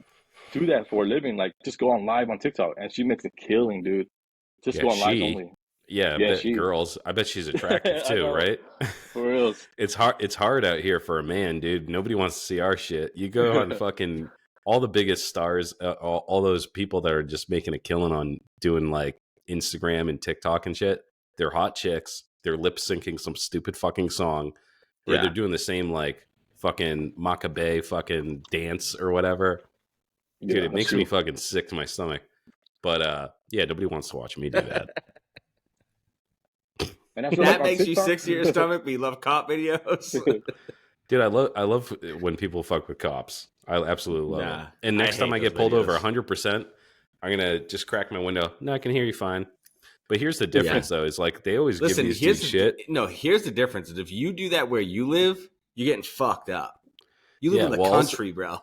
do that for a living, like just go on live on TikTok, and she makes a killing, dude. Just Yeah, go on live she- only. Yeah, Yeah, but she- girls, I bet she's attractive I too, know. right? For real. It's hard out here for a man, dude. Nobody wants to see our shit. You go on fucking all the biggest stars, all those people that are just making a killing on doing like Instagram and TikTok and shit. They're hot chicks. They're lip syncing some stupid fucking song, or Yeah. they're doing the same like fucking Makabe fucking dance or whatever. Dude, Yeah, it makes me fucking sick to my stomach. But yeah, nobody wants to watch me do that. And I feel That like on makes you TikTok- sick to your stomach, but you love cop videos. Dude, I love when people fuck with cops. I absolutely love Nah, it. And next I time hate I get those pulled over videos. 100%, I'm gonna just crack my window. No, I can hear you fine. But here's the difference, though: is like they always Listen, give these here's dudes the, shit. No, here's the difference: is if you do that where you live, you're getting fucked up. You live Yeah, in the well, also- country, bro.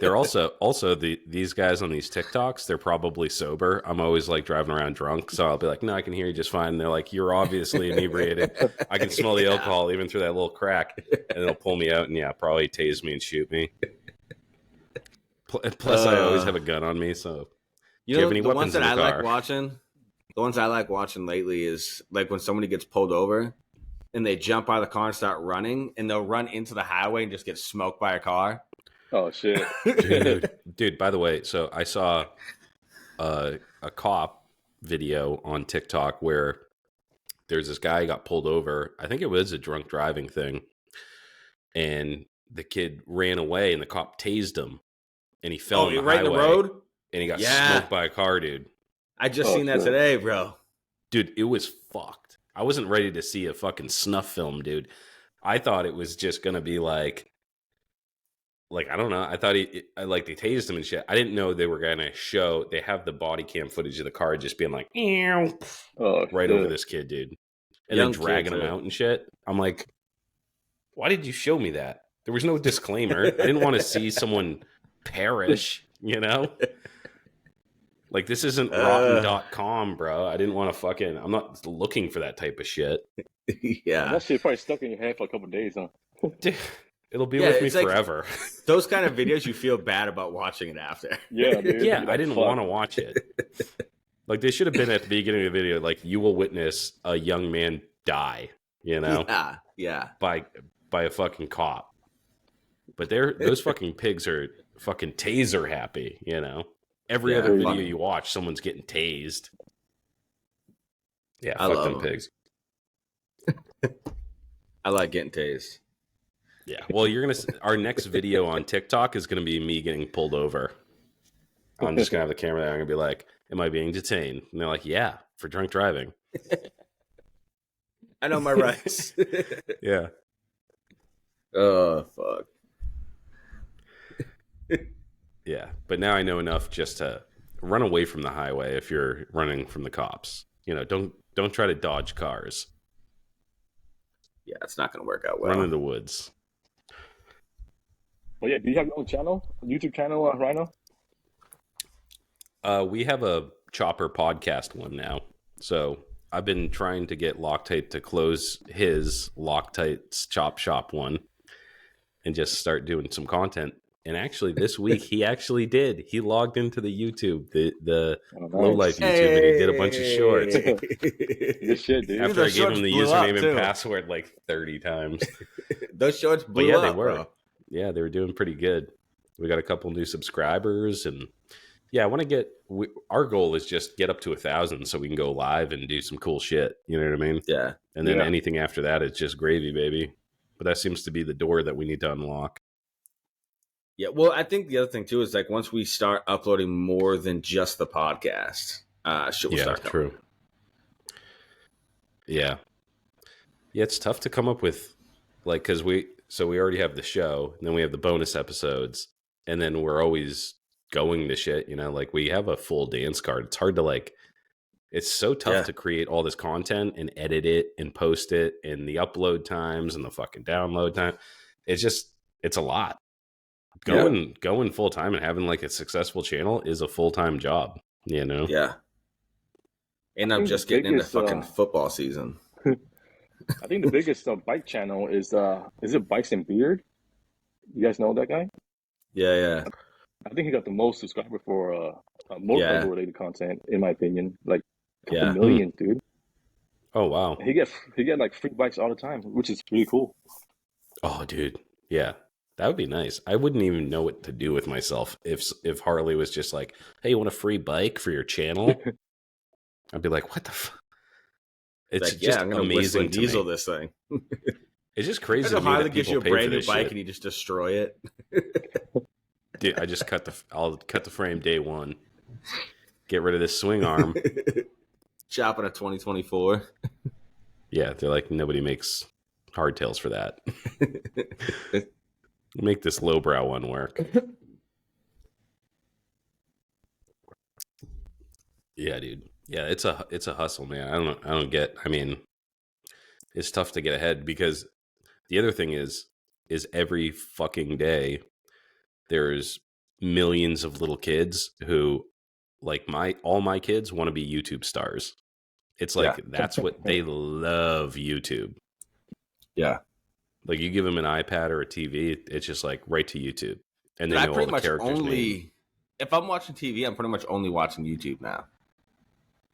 They're also these guys on these TikToks. They're probably sober. I'm always like driving around drunk, so I'll be like, "No, I can hear you just fine." And they're like, "You're obviously inebriated. I can smell the Yeah. alcohol even through that little crack." And they'll pull me out and probably tase me and shoot me. Plus, I always have a gun on me, so You Do you know, have any the ones weapons in that I the like car? watching, the ones I like watching lately is like when somebody gets pulled over and they jump out of the car and start running, and they'll run into the highway and just get smoked by a car. Oh shit. dude. By the way, so I saw a cop video on TikTok where there's this guy got pulled over. I think it was a drunk driving thing, and the kid ran away, and the cop tased him, and he fell on the right in highway, the road? and he got Yeah. smoked by a car, dude. I just Oh, seen that shit. today, bro. Dude, it was fucked. I wasn't ready to see a fucking snuff film, dude. I thought it was just gonna be like I don't know. I thought like they tased him and shit. I didn't know they were gonna show. They have the body cam footage of the car just being like "Ew," Oh, right shit. over this kid, dude, and Young then dragging kid, him too. out and shit. I'm like, why did you show me that? There was no disclaimer. I didn't want to see someone perish, you know? Like, this isn't rotten.com, bro. I didn't want to fucking, I'm not looking for that type of shit. Yeah. That shit probably stuck in your head for a couple of days, huh? Dude, it'll be Yeah, with me it's like- forever. Those kind of videos, you feel bad about watching it after. Yeah, dude. Yeah, Like, I didn't fuck. want to watch it. Like, they should have been at the beginning of the video, like, you will witness a young man die, you know, Yeah. by a fucking cop. But those fucking pigs are fucking taser happy, you know. Every Yeah, other video fucking- you watch, someone's getting tased. Yeah, I fuck love them 'em. pigs. I like getting tased. Yeah. Well, our next video on TikTok is gonna be me getting pulled over. I'm just gonna have the camera there. I'm gonna be like, "Am I being detained?" And they're like, "Yeah, for drunk driving." I know my rights. Yeah. Oh, fuck. Yeah, but now I know enough just to run away from the highway if you're running from the cops. You know, don't try to dodge cars. Yeah, it's not going to work out Run well. in the woods. Well, yeah. Do you have your own channel, YouTube channel, Rhino? We have a Chopper podcast one now. So I've been trying to get Loctite to close his Loctite's Chop Shop one and just start doing some content. And actually, this week he actually did. He logged into the YouTube, the Low Life YouTube, and he did a bunch of shorts. Good shit, dude. After I those gave him shorts the blew username up, and too. password like 30 times. Those shorts But blew yeah, up, they were. bro. Yeah, they were doing pretty good. We got a couple new subscribers, and yeah, I want to get. Our goal is just get up to 1,000 so we can go live and do some cool shit. You know what I mean? Yeah. And then Yeah. anything after that is just gravy, baby. But that seems to be the door that we need to unlock. Yeah, well, I think the other thing too is like once we start uploading more than just the podcast, shit will Yeah, start coming. true. Yeah, it's tough to come up with like because we already have the show, and then we have the bonus episodes, and then we're always going to shit. You know, like we have a full dance card. It's hard to like. It's so tough Yeah. to create all this content and edit it and post it and the upload times and the fucking download time. It's a lot. Going full time and having like a successful channel is a full-time job, you know? Yeah. And I'm think just the getting into biggest, fucking football season. I think the biggest bike channel is it Bikes and Beard? You guys know that guy? Yeah. I think he got the most subscriber for motorcycle related content, in my opinion. Like a couple Yeah. millions, dude. Oh, wow. He get like free bikes all the time, which is really cool. Oh, dude. Yeah. That would be nice. I wouldn't even know what to do with myself if Harley was just like, "Hey, you want a free bike for your channel?" I'd be like, "What the fuck?" It's Like, just I'm gonna amazing Whistling to Diesel me. this thing. It's just crazy I to know me Harley that gives people you a pay for brand new this bike shit. and you just destroy it. Dude, I'll cut the frame day one. Get rid of this swing arm. Chopping a 2024. Yeah, they're like, nobody makes hardtails for that. Make this lowbrow one work. Yeah, dude. Yeah, it's a hustle, man. I mean, it's tough to get ahead because the other thing is every fucking day there's millions of little kids who like all my kids want to be YouTube stars. It's like that's what they love, YouTube. Yeah. Like you give them an iPad or a TV, it's just like right to YouTube, and they I know all pretty the much characters' names. if I'm watching TV, I'm pretty much only watching YouTube now.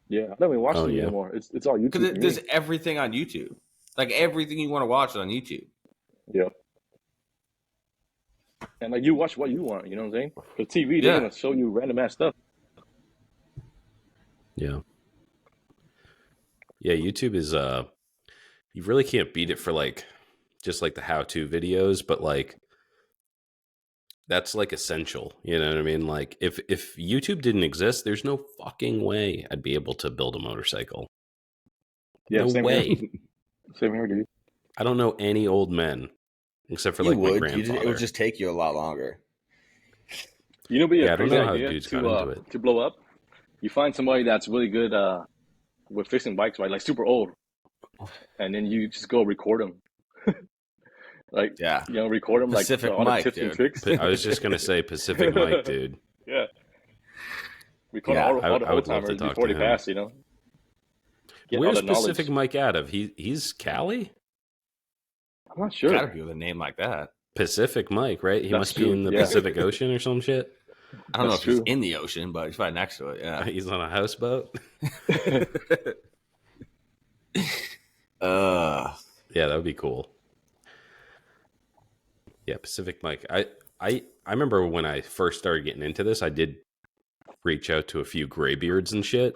Yeah, I don't even watch Oh, TV yeah. anymore. It's all YouTube. Because for me. there's everything on YouTube. Like everything you want to watch is on YouTube. Yeah. And like you watch what you want, you know what I'm saying? Because TV, they're Yeah. gonna show you random ass stuff. Yeah. Yeah, YouTube is you really can't beat it for like just like the how-to videos, but like that's like essential, you know what I mean? Like if YouTube didn't exist, there's no fucking way I'd be able to build a motorcycle. Yeah, No same way. Here. Same here, dude. I don't know any old men except for You like my would. grandfather. It would just take you a lot longer. You know, but Yeah, I don't crazy know how idea dudes got into it. to blow up. You find somebody that's really good with fixing bikes, right? Like super old, and then you just go record them. Like, Yeah. you know, record them Pacific like all the Mike, tips and dude. tricks. I was just gonna say Pacific Mike, dude. Yeah. Record Yeah, all the I would love old to timers talk before to they him. pass, you know. Get all Where's the knowledge. Pacific Mike out of? He's Cali? I'm not sure. Gotta be with a name like that. Pacific Mike, right? He That's must be true, in the yeah. Pacific Ocean or some shit. I don't know That's if he's true. in the ocean, but he's right next to it. Yeah. He's on a houseboat. Yeah, that would be cool. Yeah, Pacific Mike. I remember when I first started getting into this, I did reach out to a few graybeards and shit.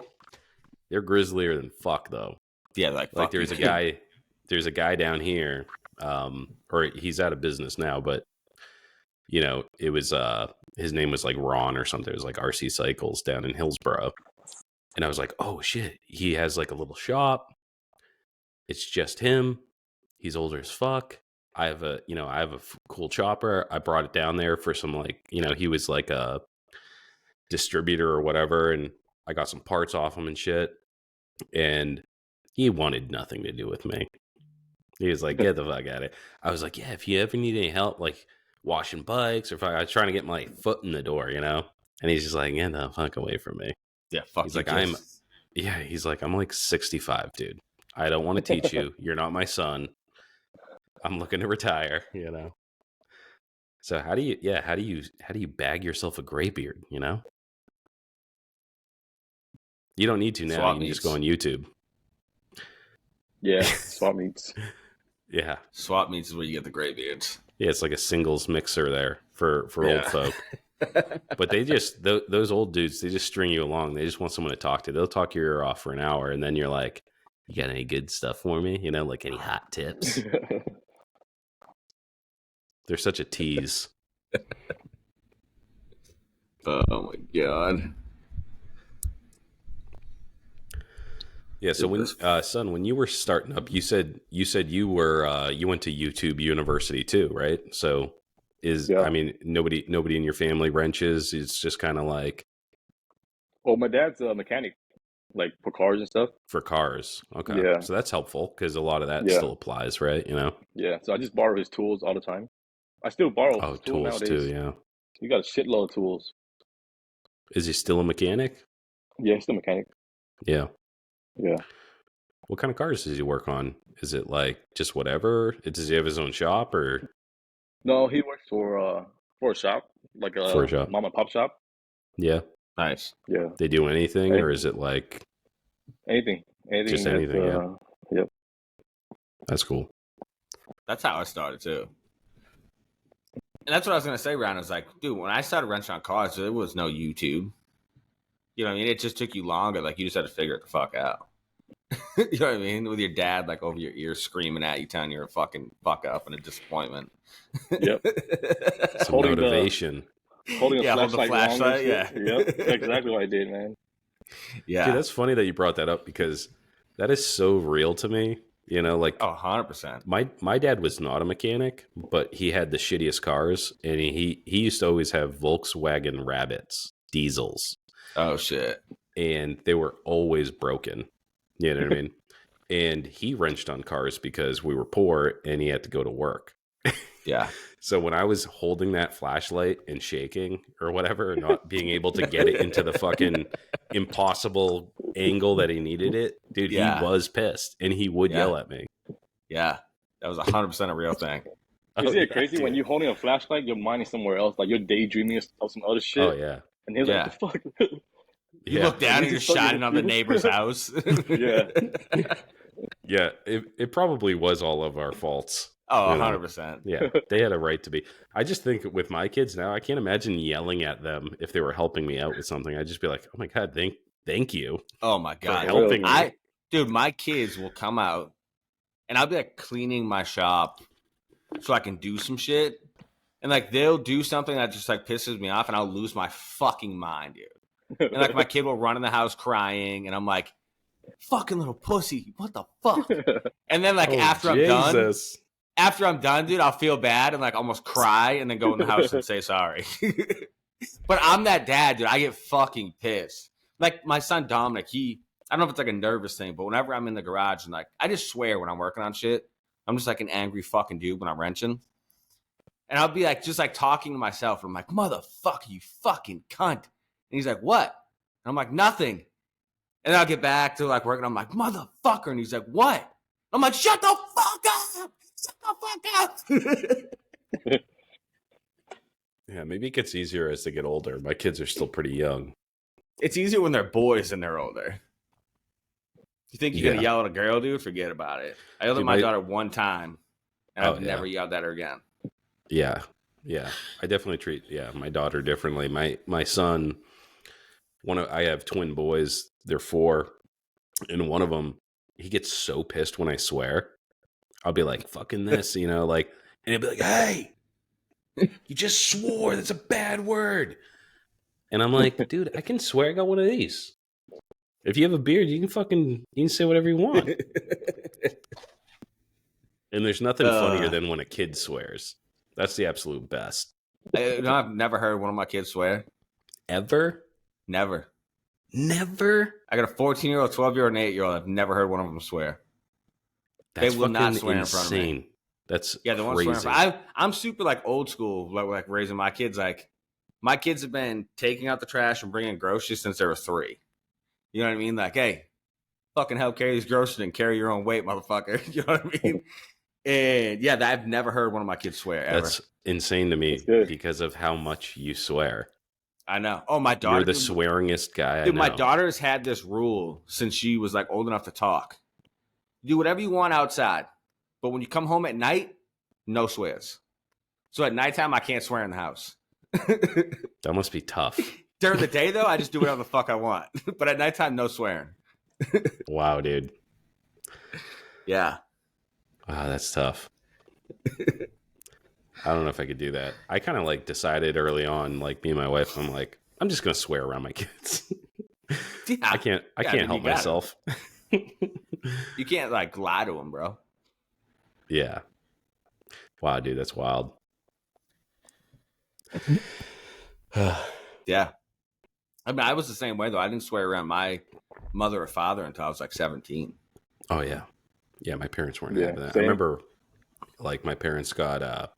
They're grislier than fuck, though. Yeah, like Like fuck there's you. a guy down here, or he's out of business now, but you know, it was his name was like Ron or something. It was like RC Cycles down in Hillsborough. And I was like, oh shit, he has like a little shop. It's just him. He's older as fuck. I have a cool chopper. I brought it down there for some like, you know, he was like a distributor or whatever, and I got some parts off him and shit. And he wanted nothing to do with me. He was like, get the fuck out of it. I was like, yeah, if you ever need any help, like washing bikes, or if I was trying to get my foot in the door, you know? And he's just like, get the fuck away from me. Yeah, fuck. He's like, he's like, I'm like 65, dude. I don't want to teach you. You're not my son. I'm looking to retire, you know? So how do you bag yourself a gray beard, you know? You don't need to now. Swap you can meets. just go on YouTube. Yeah, swap meets. Yeah. Swap meets is where you get the gray beards. Yeah, it's like a singles mixer there for old folk. But they just, those old dudes, they just string you along. They just want someone to talk to. They'll talk your ear off for an hour, and then you're like, you got any good stuff for me? You know, like any hot tips? They're such a tease. Oh my god. Yeah, so when son, when you were starting up, you said you were you went to YouTube University too, right? So I mean, nobody in your family wrenches. It's just kind of like, Well, my dad's a mechanic, like for cars and stuff. for cars. Okay. Yeah. So that's helpful because a lot of that Yeah. still applies, right? You know? Yeah, so I just borrow his tools all the time. I still borrow Oh, his tools nowadays. too, yeah. You got a shitload of tools. Is he still a mechanic? Yeah, he's still a mechanic. Yeah. Yeah. What kind of cars does he work on? Is it like just whatever? Does he have his own shop or No, he works for a shop, like For a shop. mom and pop shop. yeah? Nice. Yeah, They do anything, or is it like anything, Just that, anything, yeah. Yep. that's cool? That's how I started too. And that's what I was gonna say, Ryan. I was like, dude, when I started wrenching on cars, there was no YouTube. You know what I mean? It just took you longer. Like you just had to figure it the fuck out. You know what I mean? With your dad like over your ear screaming at you, telling you to fucking fuck up and a disappointment. Yep. Some Holding the- motivation. Holding a Yeah, hold the flashlight, long and flashlight, shit. Yep, that's exactly what I did, man. Yeah. Dude, that's funny that you brought that up because that is so real to me. You know, like Oh, 100%. my dad was not a mechanic, but he had the shittiest cars, and he used to always have Volkswagen Rabbits, diesels, Oh shit. and they were always broken. You know what I mean? And he wrenched on cars because we were poor and he had to go to work. Yeah. So when I was holding that flashlight and shaking or whatever, and not being able to get it into the fucking impossible angle that he needed it, dude, Yeah. he was pissed and he would Yeah. yell at me. Yeah. That was 100% a real thing. Isn't Oh, it crazy yeah, when dude. you're holding a flashlight, your mind is somewhere else, like you're daydreaming of some other shit. Oh yeah. And he was Yeah. like, "The fuck." You Yeah. look down and He's you're just fucking shining on the confused. neighbor's house. Yeah. Yeah. It probably was all of our faults. Oh, You know? 100%. Yeah. They had a right to be. I just think with my kids now, I can't imagine yelling at them if they were helping me out with something. I'd just be like, oh my God, thank you Oh my for god. helping me. Dude, my kids will come out and I'll be like cleaning my shop so I can do some shit. And like they'll do something that just like pisses me off and I'll lose my fucking mind, dude. And like my kid will run in the house crying and I'm like, fucking little pussy, what the fuck? And then like Oh, after Jesus. I'm done, dude, I'll feel bad and like almost cry and then go in the house and say sorry. But I'm that dad, dude. I get fucking pissed. Like my son Dominic, I don't know if it's like a nervous thing, but whenever I'm in the garage and like I just swear when I'm working on shit, I'm just like an angry fucking dude when I'm wrenching. And I'll be like just like talking to myself. And I'm like, motherfucker, you fucking cunt. And he's like, what? And I'm like, nothing. And then I'll get back to like working. I'm like, motherfucker. And he's like, what? I'm like, shut the fuck up. Shut the fuck up. Yeah, maybe it gets easier as they get older. My kids are still pretty young. It's easier when they're boys than they're older. You think you're gonna Yeah. yell at a girl, dude? Forget about it. I yelled at Dude, my my- daughter one time, and Oh, I've yeah. never yelled at her again. Yeah. Yeah. I definitely treat my daughter differently. My son, I have twin boys. They're 4. And one of them, he gets so pissed when I swear. I'll be like, fucking this, you know, like, and he'll be like, hey, you just swore. That's a bad word. And I'm like, dude, I can swear I got one of these. If you have a beard, you can say whatever you want. And there's nothing funnier than when a kid swears. That's the absolute best. I've never heard one of my kids swear. Ever? Never. Never? I got a 14-year-old, 12-year-old, and 8-year-old. I've never heard one of them swear. That's They will not fucking swear in front of me. insane. That's Yeah, they won't swear in crazy. front. I'm super like old school, like raising my kids. Like my kids have been taking out the trash and bringing groceries since they were 3. You know what I mean? Like, hey, fucking help carry these groceries and carry your own weight, motherfucker. You know what I mean? And yeah, I've never heard one of my kids swear ever. That's insane to me That's good. because of how much you swear. I know. Oh, my daughter. You're the swearingest guy Dude, I know. my daughter's had this rule since she was like old enough to talk. Do whatever you want outside, but when you come home at night, no swears. So at nighttime, I can't swear in the house. That must be tough. During the day, though, I just do whatever the fuck I want. But at nighttime, no swearing. Wow, dude. Yeah. Wow, that's tough. I don't know if I could do that. I kind of like decided early on, like me and my wife, I'm like, I'm just gonna swear around my kids. Yeah. I can't help myself. You can't like lie to them, bro. Yeah. Wow, dude, that's wild. Yeah. I mean, I was the same way though. I didn't swear around my mother or father until I was like 17. Oh yeah. Yeah, my parents weren't Yeah, having that. same. I remember like my parents got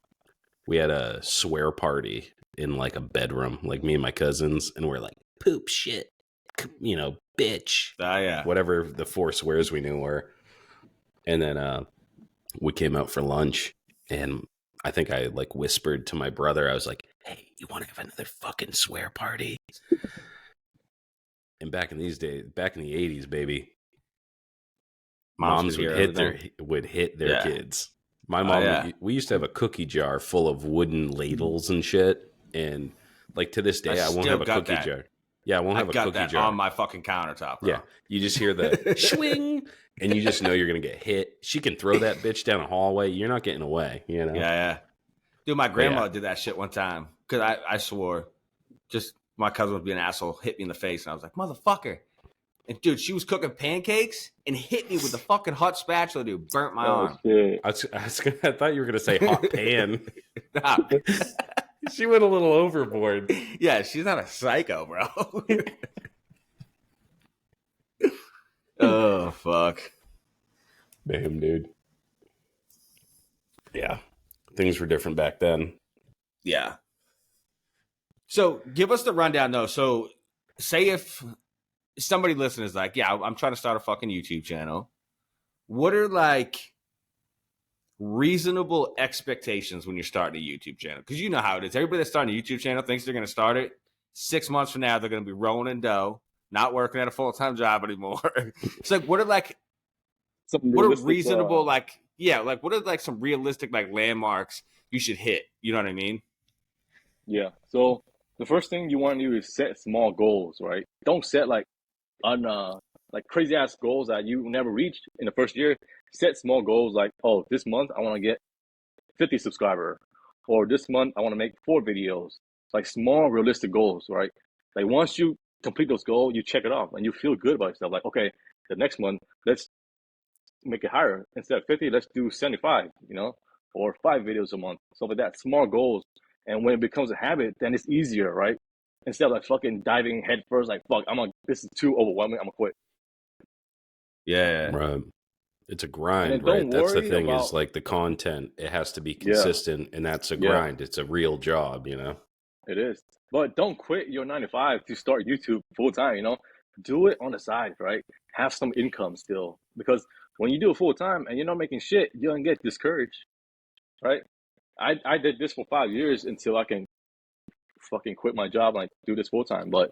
we had a swear party in like a bedroom, like me and my cousins, and we're like, poop shit, you know, bitch. Yeah. Whatever the 4 swears we knew were. And then we came out for lunch, and I think I like whispered to my brother, I was like, hey, you want to have another fucking swear party? And back in these days, back in the 80s, baby, moms would hit their kids. My mom, we used to have a cookie jar full of wooden ladles and shit. And like to this day, I won't have a cookie jar. Yeah, I won't have a cookie jar on my fucking countertop, bro. Yeah, you just hear the swing, and you just know you're gonna get hit. She can throw that bitch down a hallway. You're not getting away. You know. Yeah. Dude, my grandma did that shit one time because I swore. Just my cousin would be an asshole, hit me in the face, and I was like, motherfucker. And dude, she was cooking pancakes and hit me with the fucking hot spatula, dude. Burnt my arm. Shit. I thought you were gonna say hot pan. Nah. She went a little overboard. Yeah, she's not a psycho, bro. Oh, fuck. Damn, dude. Yeah. Things were different back then. Yeah. So give us the rundown, though. So say if somebody listening is like, yeah, I'm trying to start a fucking YouTube channel. What are like reasonable expectations when you're starting a YouTube channel? Because you know how it is. Everybody that's starting a YouTube channel thinks they're going to start it. 6 months from now, they're going to be rolling in dough, not working at a full-time job anymore. It's like, what are like, what are reasonable, what are like some realistic like landmarks you should hit? You know what I mean? Yeah. So the first thing you want to do is set small goals, right? Don't set like crazy ass goals that you never reached in the first year. Set small goals like, oh, this month I want to get 50 subscribers, or this month I want to make 4 videos. Like small, realistic goals, right? Like once you complete those goals, you check it off and you feel good about yourself. Like, okay, the next month, let's make it higher. Instead of 50, let's do 75, or 5 videos a month. So with that, small goals. And when it becomes a habit, then it's easier, right? Instead of like fucking diving head first, like, fuck, this is too overwhelming, I'm gonna quit. Yeah. Right. It's a grind, right? That's the thing is like the content, it has to be consistent, and that's a grind. It's a real job, It is. But don't quit your 9 to 5 to start YouTube full time, Do it on the side, right? Have some income still. Because when you do it full time and you're not making shit, you're gonna get discouraged, right? I did this for 5 years until I can fucking quit my job and do this full time. But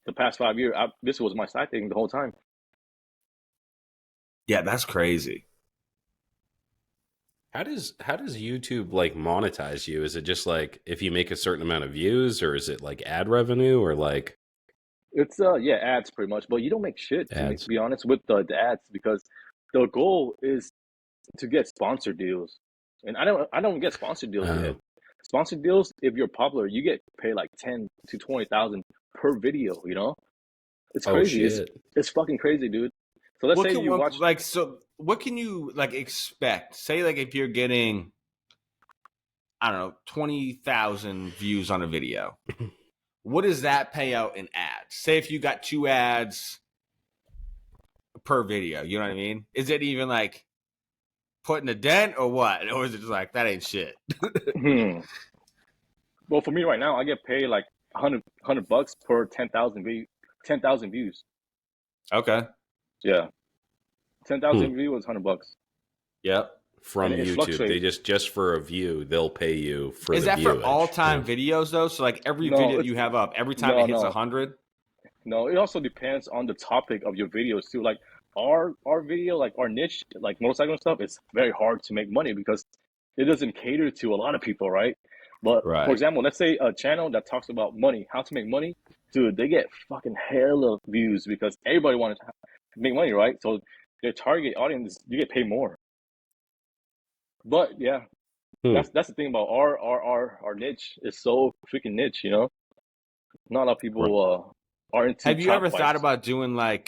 the past 5 years, this was my side thing the whole time. Yeah, that's crazy. How does YouTube like monetize you? Is it just like if you make a certain amount of views, or is it like ad revenue, or like? It's ads pretty much, but you don't make shit to be honest with the ads, because the goal is to get sponsored deals, and I don't get sponsored deals yet. Sponsored deals, if you're popular, you get paid like 10 to 20,000 per video. It's crazy. It's fucking crazy, dude. So let's say you watch what can you like expect? Say like if you're getting, I don't know, 20,000 views on a video, what does that pay out in ads? Say if you got 2 ads per video, you know what I mean? Is it even like putting a dent or what? Or is it just like, that ain't shit? Well, for me right now, I get paid like $100 per 10,000 views. Okay. Yeah, 10,000 views is $100. Yep. From And it YouTube, fluctuates. they just for a view, they'll pay you for Is the that viewage. for all time Yeah. videos though? So like every No, video that it's- you have up, every time no, it hits no. 100? No, it also depends on the topic of your videos too. Like our video, like our niche, like motorcycle and stuff, it's very hard to make money because it doesn't cater to a lot of people, right? But Right. for example, let's say a channel that talks about money, how to make money, dude, they get fucking hella views because everybody wants to make money, right? So their target audience, you get paid more. But yeah, that's the thing about our niche. It's so freaking niche, you know. Not a lot of people are into. Have you top ever thought fights. about doing like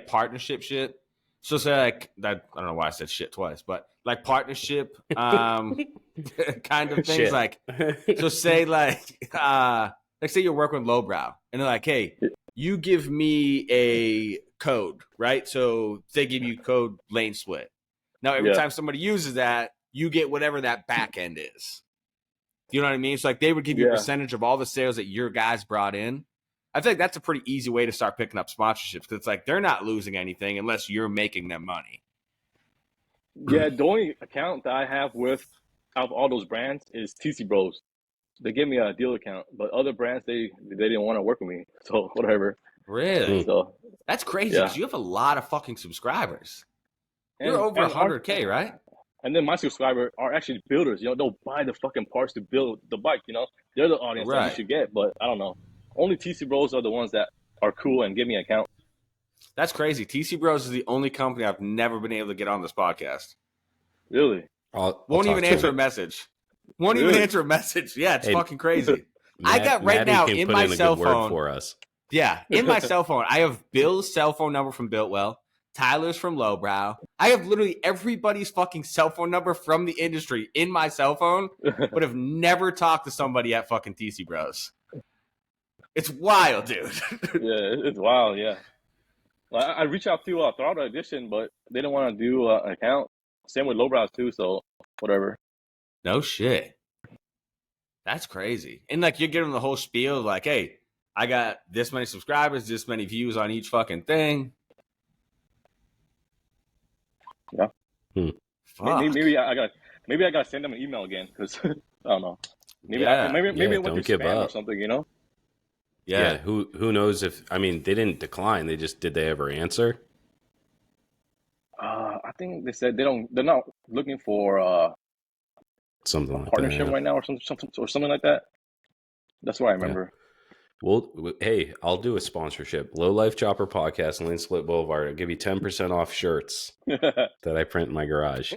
partnership shit? So say like that, I don't know why I said shit twice, but like partnership kind of things. Shit. Like, so say like say you're working with Lowbrow and they're like, hey, you give me a code, right? So they give you code lane split. Now every Yeah. time somebody uses that, you get whatever that back end is. You know what I mean? So like they would give you a Yeah. percentage of all the sales that your guys brought in. I think that's a pretty easy way to start picking up sponsorships because it's like they're not losing anything unless you're making them money. Yeah, the only account that I have with out of all those brands is TC Bros. They give me a deal account, but other brands they didn't want to work with me. So whatever. Really? So That's crazy Yeah. because you have a lot of fucking subscribers. You're and- over and our- 100K, right? And then my subscribers are actually builders. You know, they'll buy the fucking parts to build the bike. You know, they're the audience that Right. you should get. But I don't know. Only TC Bros are the ones that are cool and give me an account. That's crazy. TC Bros is the only company I've never been able to get on this podcast. Really? I'll Won't talk even to answer a him. message. Won't even Really? answer a message. Yeah, it's Hey, fucking crazy. I got right Maddie now can in put my in a cell good word phone. for us. Yeah, in my cell phone, I have Bill's cell phone number from Builtwell, Tyler's from Lowbrow. I have literally everybody's fucking cell phone number from the industry in my cell phone, but have never talked to somebody at fucking TC Bros. It's wild, dude. Yeah, it's wild. Yeah. Like, I reached out to Throttle Edition, but they didn't want to do an account. Same with Lowbrows too. So whatever. No shit. That's crazy. And like you're giving the whole spiel like, hey, I got this many subscribers, this many views on each fucking thing. Yeah. Fuck. Maybe I gotta send them an email again because I don't know. Maybe Yeah. maybe Yeah, it went don't to give spam or up. something. You know. Yeah. Who knows if they didn't decline, they just did they ever answer? I think they said they're not looking for Something like partnership that. Yeah. right now or something like that. That's what I remember. Well, hey, I'll do a sponsorship. Low Life Chopper Podcast, Lane Split Boulevard. I'll give you 10% off shirts that I print in my garage.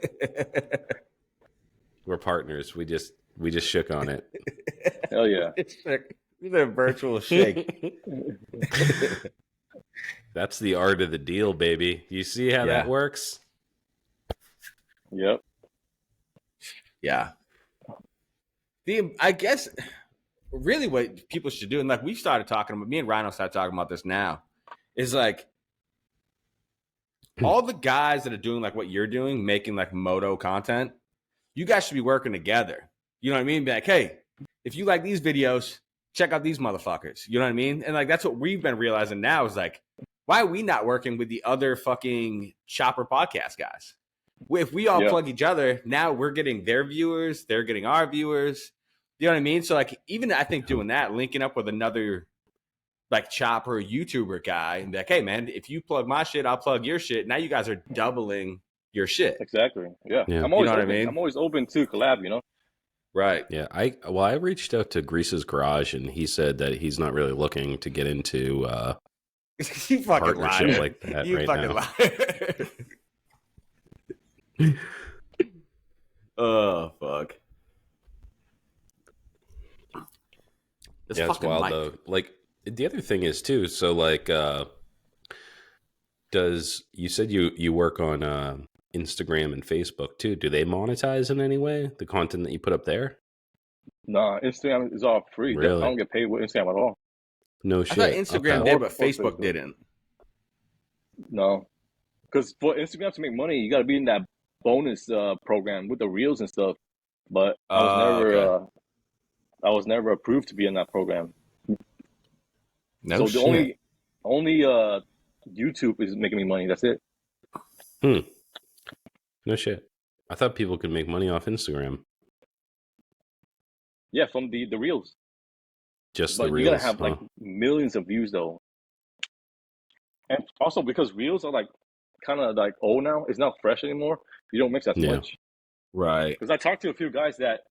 We're partners. We just shook on it. Hell yeah. It's a virtual shake. That's the art of the deal, baby. You see how that Yeah. works? Yep. Yeah. I guess really what people should do, and like we started talking about, me and Rhino started talking about this now, is like all the guys that are doing like what you're doing, making like moto content, you guys should be working together. You know what I mean? Be like, hey, if you like these videos, check out these motherfuckers. You know what I mean? And like that's what we've been realizing now is like, why are we not working with the other fucking Chopper podcast guys? If we all Yeah. plug each other, now we're getting their viewers, they're getting our viewers. You know what I mean? So like even I think doing that, linking up with another like Chopper YouTuber guy and be like, hey man, if you plug my shit, I'll plug your shit. Now you guys are doubling your shit. Exactly. Yeah. Yeah. I'm always know what I open. mean? I'm always open to collab. You know. Right. Yeah, I reached out to Grease's Garage, and he said that he's not really looking to get into You fucking partnership liar. like that You right fucking now. liar. Oh fuck. This Yeah, it's fucking wild mic. though. Like the other thing is too. So like, you said you work on Instagram and Facebook too? Do they monetize in any way the content that you put up there? Nah, Instagram is all free. I Really? don't get paid with Instagram at all. No I thought shit. Instagram Okay. did, but Or Facebook Facebook. didn't. No, because for Instagram to make money, you got to be in that bonus program with the reels and stuff. But Okay. I was never approved to be in that program. No So the shit. only YouTube is making me money. That's it. No shit. I thought people could make money off Instagram. Yeah, from the reels. Just But the you gotta reels. have like millions of views though. And also because reels are like kind of like old now, it's not fresh anymore. You don't mix as Yeah. much. Right. Because I talked to a few guys that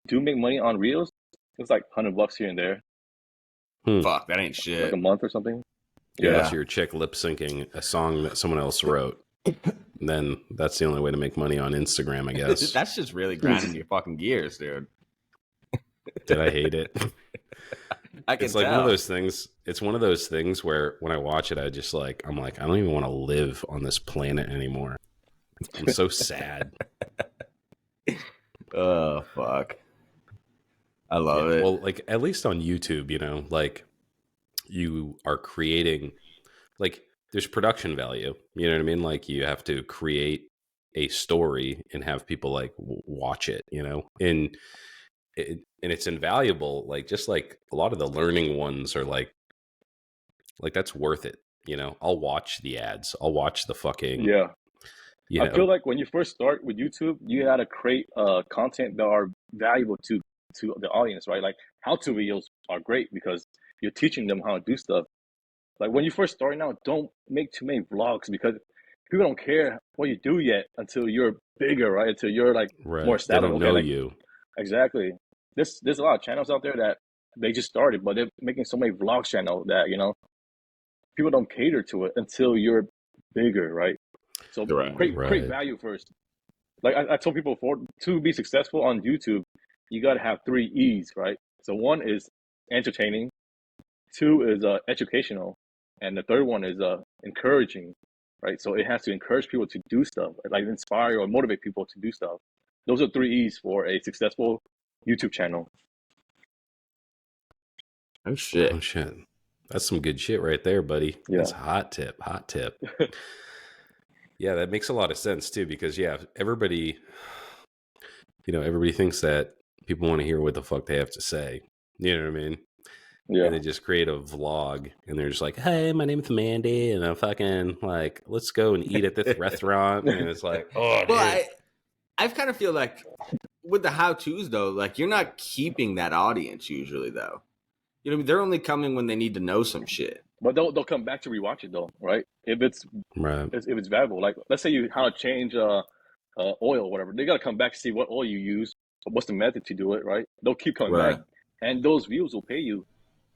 do make money on reels. It's like $100 here and there, Fuck, that ain't like shit. a month or something. Yeah, Yeah. that's your chick lip syncing a song that someone else wrote. And then that's the only way to make money on Instagram, I guess. That's just really grinding your fucking gears, dude. Did I hate it? I can It's like tell. one of those things. It's one of those things where when I watch it, I'm like, I don't even want to live on this planet anymore. I'm so sad. Oh fuck. I love it. Well, like at least on YouTube, you know, like you are creating, like there's production value. You know what I mean? Like you have to create a story and have people like watch it. You know, and it's invaluable. Like just like a lot of the learning ones are like that's worth it. You know, I'll watch the ads. I'll watch the fucking Yeah. You I know, feel like when you first start with YouTube, you gotta create content that are valuable to the audience, right? Like how-to videos are great because you're teaching them how to do stuff. Like when you first start now, don't make too many vlogs because people don't care what you do yet until you're bigger, right? Until you're like right? more They established. don't Okay, know like you. exactly. There's a lot of channels out there that they just started, but they're making so many vlog channels that people don't cater to it until you're bigger, right? So Right. create value first. Like I told people before, to be successful on YouTube, you gotta have 3 E's, right? So one is entertaining, 2 is educational, and the third one is encouraging, right? So it has to encourage people to do stuff, like inspire or motivate people to do stuff. Those are 3 E's for a successful YouTube channel. Oh shit. Oh shit. That's some good shit right there, buddy. Yeah. That's a hot tip. Hot tip. Yeah, that makes a lot of sense too, because everybody thinks that people want to hear what the fuck they have to say. You know what I mean? Yeah. And they just create a vlog and they're just like, hey, my name's Mandy, and I'm fucking like, let's go and eat at this restaurant. And it's like, oh, Well, dude. I kind of feel like with the how-tos though, like you're not keeping that audience usually though. You know what I mean? They're only coming when they need to know some shit. But they'll come back to rewatch it though, right? If it's Right. if it's valuable. Like let's say you how to change oil or whatever. They gotta come back to see what oil you use, what's the method to do it, right? They'll keep coming Right. back. And those views will pay you,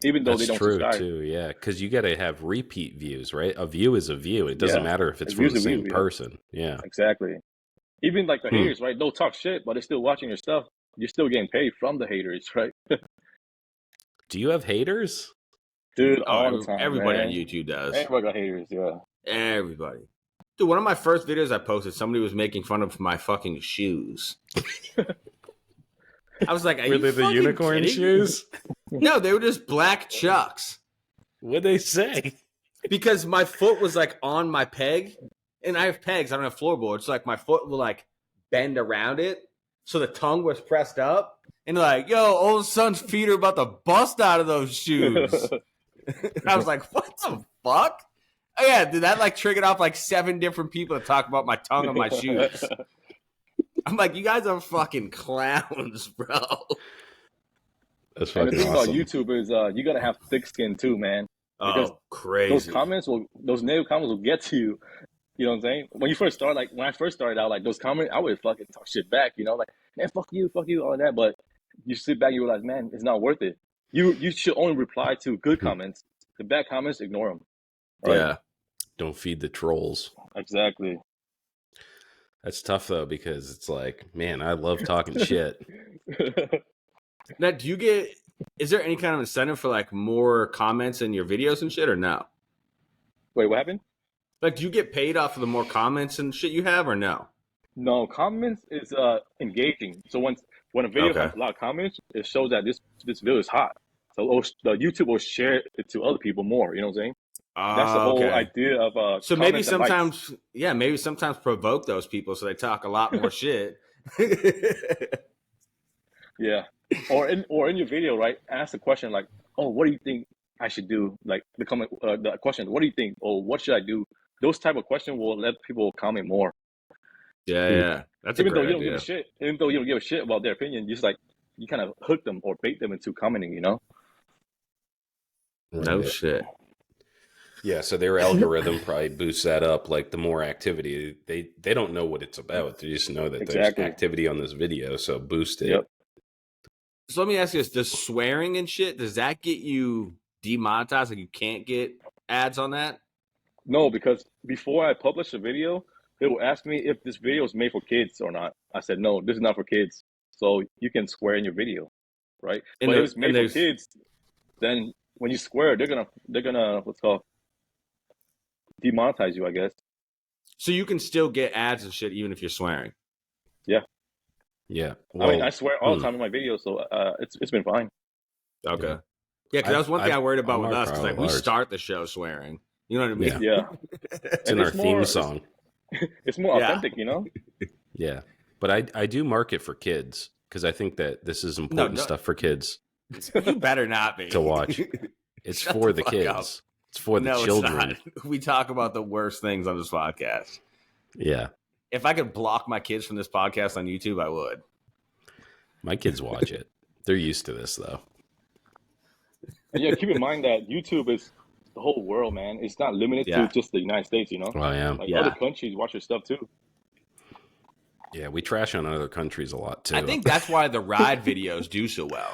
even though That's they don't true subscribe. too, yeah. Because you got to have repeat views, right? A view is a view. It doesn't Yeah. matter if it's A from view's the a view, same yeah. person. Yeah. Exactly. Even like the haters, right? They'll talk shit, but they're still watching your stuff. You're still getting paid from the haters, right? Do you have haters? Dude, all the time. Everybody man. on YouTube does. Everybody got haters, yeah. Everybody. Dude, one of my first videos I posted, somebody was making fun of my fucking shoes. I was like, are Were you they the fucking unicorn kidding me? shoes? No, they were just black Chucks. What'd they say? Because my foot was like on my peg, and I have pegs, I don't have floorboards, so like my foot will like bend around it, so the tongue was pressed up, and like, yo, old son's feet are about to bust out of those shoes. I was like, what the fuck? Oh yeah, dude, that like triggered off like 7 different people to talk about my tongue on my shoes. I'm like, you guys are fucking clowns, bro. That's And the fucking thing awesome. about YouTube is you gotta have thick skin too, man. Because Oh, crazy. those negative comments will get to you. You know what I'm saying? When I first started out, like those comments, I would fucking talk shit back, like, man, fuck you, all that. But you sit back, you realize, man, it's not worth it. You should only reply to good comments. The bad comments, ignore them. Right? Yeah. Don't feed the trolls. Exactly. That's tough though, because it's like, man, I love talking shit. Now, is there any kind of incentive for like more comments in your videos and shit, or no? Wait, what happened? Like, do you get paid off of the more comments and shit you have, or no? No, comments is engaging. So when a video Okay. has a lot of comments, it shows that this video is hot. So the YouTube will share it to other people more. You know what I'm saying? That's the whole Okay. idea of So maybe comments and likes. sometimes, yeah, maybe sometimes provoke those people so they talk a lot more shit. Yeah. Or in your video, right? Ask a question like, "Oh, what do you think I should do?" Like the question, "What do you think?" Or "What should I do?" Those type of questions will let people comment more. Yeah. That's a Even though great you don't give a idea. shit, even though you don't give a shit about their opinion, you just like you kind of hook them or bait them into commenting. You know? No Right. shit. Yeah, so their algorithm probably boosts that up. Like the more activity, they don't know what it's about. They just know that there's Exactly. activity on this video, so boost it. Yep. So let me ask you this: does swearing and shit, does that get you demonetized? Like you can't get ads on that? No, because before I publish a video, it will ask me if this video is made for kids or not. I said no, this is not for kids. So you can swear in your video, right? And, But if it's and made for there's kids, then when you swear, they're gonna what's called demonetize you, I guess. so you can still get ads and shit even if you're swearing. Yeah. Yeah. I mean, I swear all the time in my videos, so it's been fine. Okay. Yeah. Yeah, because that was one thing I worried about on with our us. Because like trial, we ours. start the show swearing. You know what I mean? Yeah. Yeah. It's in And our theme song. It's more Yeah. authentic, you know? Yeah. But I do market for kids because I think that this is important no. stuff for kids You better not be to watch. It's Shut for the the fuck kids. up. It's for the No, children. it's not. We talk about the worst things on this podcast. Yeah. If I could block my kids from this podcast on YouTube, I would. My kids watch it. They're used to this though. And yeah, keep in mind that YouTube is the whole world, man. It's not limited Yeah. to just the United States, you know? Well, I am. Like Yeah. other countries watch your stuff too. Yeah, we trash on other countries a lot too. I think that's why the ride videos do so well.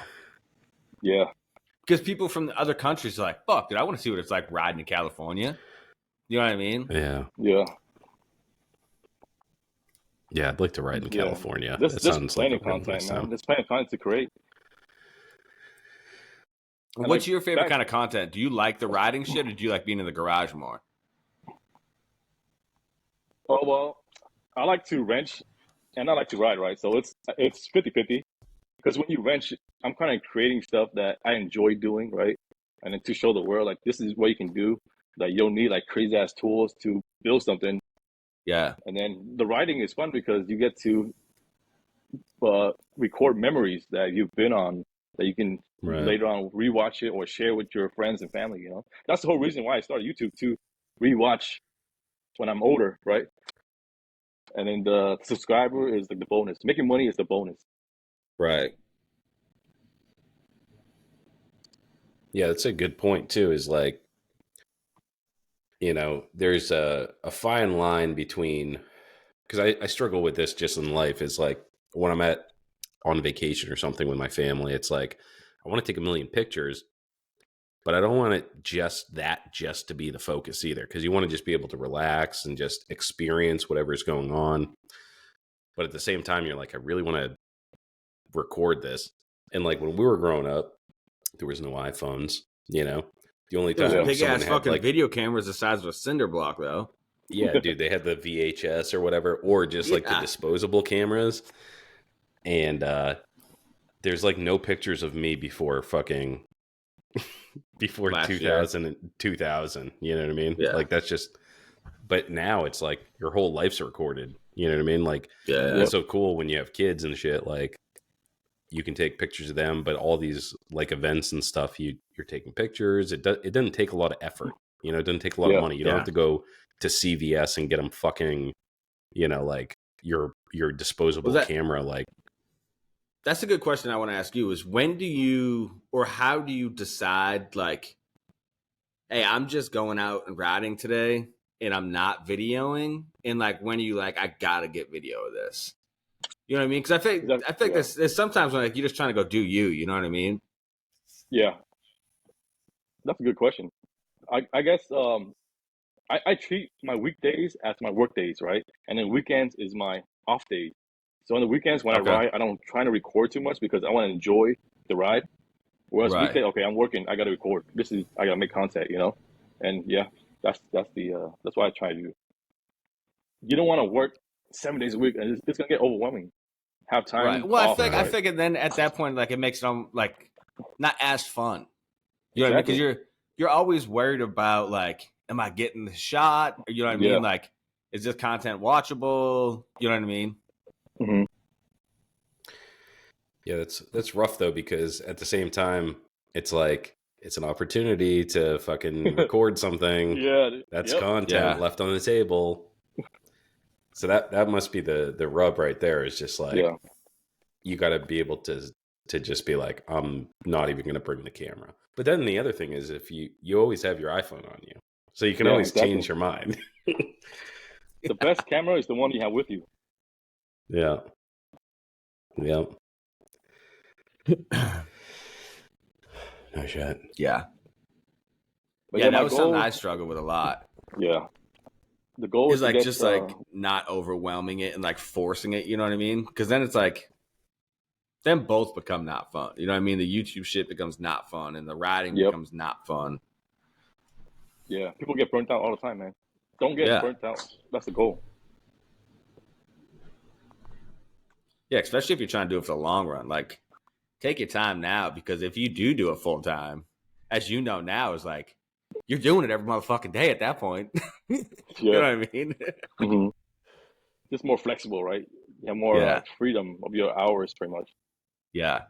Yeah. Because people from the other countries are like, fuck, dude, I want to see what it's like riding in California. You know what I mean? Yeah. Yeah. Yeah, I'd like to ride in Yeah. California. There's That sounds like plenty a of really content, nice man. town. There's plenty of content to create. And What's like, your favorite back- kind of content? Do you like the riding shit or do you like being in the garage more? Oh, well, I like to wrench and I like to ride, right? So it's 50-50. Because when you wrench, I'm kind of creating stuff that I enjoy doing, right? And then to show the world, like, this is what you can do. That you don't need like crazy ass tools to build something. Yeah. And then the writing is fun because you get to record memories that you've been on that you can Right. later on rewatch it or share with your friends and family, you know? That's the whole reason why I started YouTube, to rewatch when I'm older, right? And then the subscriber is like the bonus. Making money is the bonus. Right. Yeah, that's a good point too. Is like, you know, there's a fine line between, because I struggle with this just in life. Is like when I'm on vacation or something with my family, it's like I want to take a million pictures, but I don't want it just to be the focus either, because you want to just be able to relax and just experience whatever is going on. But at the same time, you're like, I really want to record this. And like when we were growing up, there was no iPhones, you know. The only time There's big someone ass had fucking like, video cameras the size of a cinder block, though. yeah, dude, they had the VHS or whatever, or just like the Yeah. disposable cameras. And there's like no pictures of me before fucking before Last 2000, you know what I mean? Yeah. Like that's just, but now it's like your whole life's recorded, you know what I mean? Like Yeah. it's so cool when you have kids and shit, like you can take pictures of them, but all these like events and stuff, you're taking pictures. It doesn't take a lot of effort, you know, it doesn't take a lot of Yeah. money. You don't have to go to CVS and get them fucking, you know, like your disposable Was that- camera. Like, That's a good question I want to ask you is when do you, or how do you decide, like, hey, I'm just going out and riding today and I'm not videoing? And like, when are you like, I gotta get video of this? You know what I mean? Because I think Yeah. there's sometimes when like you're just trying to go do you know what I mean? Yeah. That's a good question. I guess I treat my weekdays as my work days, right? And then weekends is my off days. So on the weekends when Okay. I ride, I don't try to record too much because I want to enjoy the ride. Whereas Right. weekday, okay, I'm working, I got to record. I got to make content, you know. And yeah, that's what I try to do. You don't want to work 7 days a week, and it's gonna get overwhelming. have time Right. Well, off. I Right? think then at that point, like it makes it like not as fun. You know what I mean? Because you're always worried about like, am I getting the shot? Or, you know what I Yeah. mean? Like, is this content watchable? You know what I mean? Mm-hmm. Yeah, that's rough though, because at the same time, it's like it's an opportunity to fucking record something. Yeah. That's Yep. content Yeah. left on the table. So that must be the rub right there. Is just like Yeah. you got to be able to just be like, I'm not even going to bring the camera. But then the other thing is, if you always have your iPhone on you, so you can Yeah, always exactly. change your mind. The best camera is the one you have with you. Yeah. Yeah. No shit. Yeah. But Yeah, my that was goal, something I struggle with a lot. Yeah. The goal Is is to like get just like not overwhelming it and like forcing it. You know what I mean? Because then it's like, then both become not fun. You know what I mean? The YouTube shit becomes not fun, and the riding Yep. becomes not fun. Yeah, people get burnt out all the time, man. Don't get Yeah. burnt out. That's the goal. Yeah, especially if you're trying to do it for the long run. Like, take your time now, because if you do it full time, as you know now, is like you're doing it every motherfucking day at that point. You know what I mean? Mm-hmm. Just more flexible, right? You have more Yeah. freedom of your hours, pretty much. Yeah.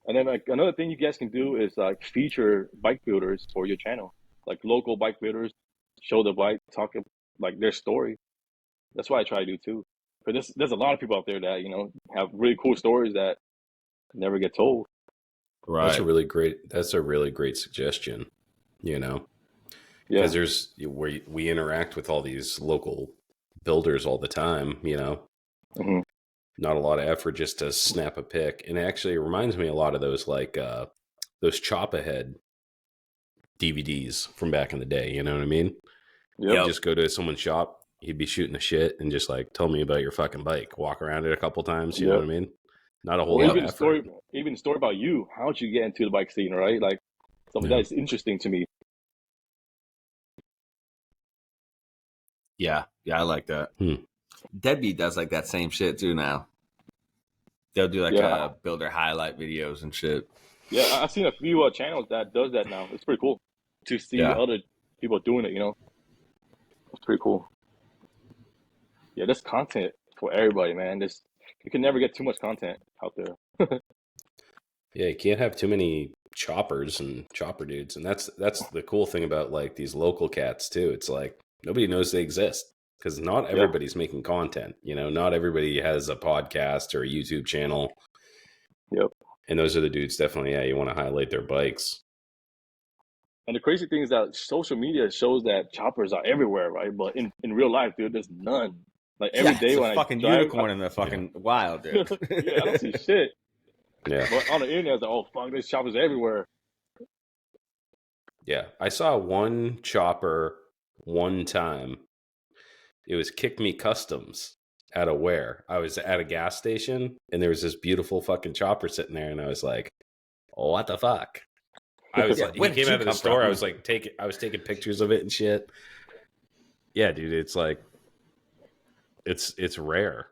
And then like another thing you guys can do is like feature bike builders for your channel, like local bike builders, show the bike, talk like their story. That's what I try to do too. But there's a lot of people out there that have really cool stories that never get told. Right. That's a really great suggestion, Yeah. because there's where we interact with all these local builders all the time, Mm-hmm. not a lot of effort just to snap a pic. And actually it reminds me a lot of those like those chop ahead DVDs from back in the day, you know what I mean? Yep. You just go to someone's shop, he'd be shooting the shit and just like, tell me about your fucking bike, walk around it a couple times, you know what I mean? Not a whole Or lot even of effort. even a story about you. How'd you get into the bike scene, right? Like something that is interesting to me. Yeah. Yeah, I like that. Deadbeat does like that same shit too now. They'll do like builder highlight videos and shit. Yeah, I've seen a few channels that does that now. It's pretty cool to see other people doing it, It's pretty cool. Yeah, there's content for everybody, man. You can never get too much content out there. Yeah, you can't have too many choppers and chopper dudes. And that's the cool thing about like these local cats too. It's like nobody knows they exist, because not everybody's making content. Not everybody has a podcast or a YouTube channel. Yep. And those are the dudes definitely, you want to highlight their bikes. And the crazy thing is that social media shows that choppers are everywhere, right? But in real life, dude, there's none. Like every day it's when a I fucking drive, unicorn in the fucking wild, dude. I don't see shit. Yeah. But on the internet, it's like, oh fuck, there's choppers everywhere. Yeah. I saw one chopper one time. It was Kick Me Customs at a where. I was at a gas station and there was this beautiful fucking chopper sitting there, and I was like, oh, what the fuck? I was like, he came out of the store. I was like, taking pictures of it and shit. Yeah, dude, it's like, it's rare.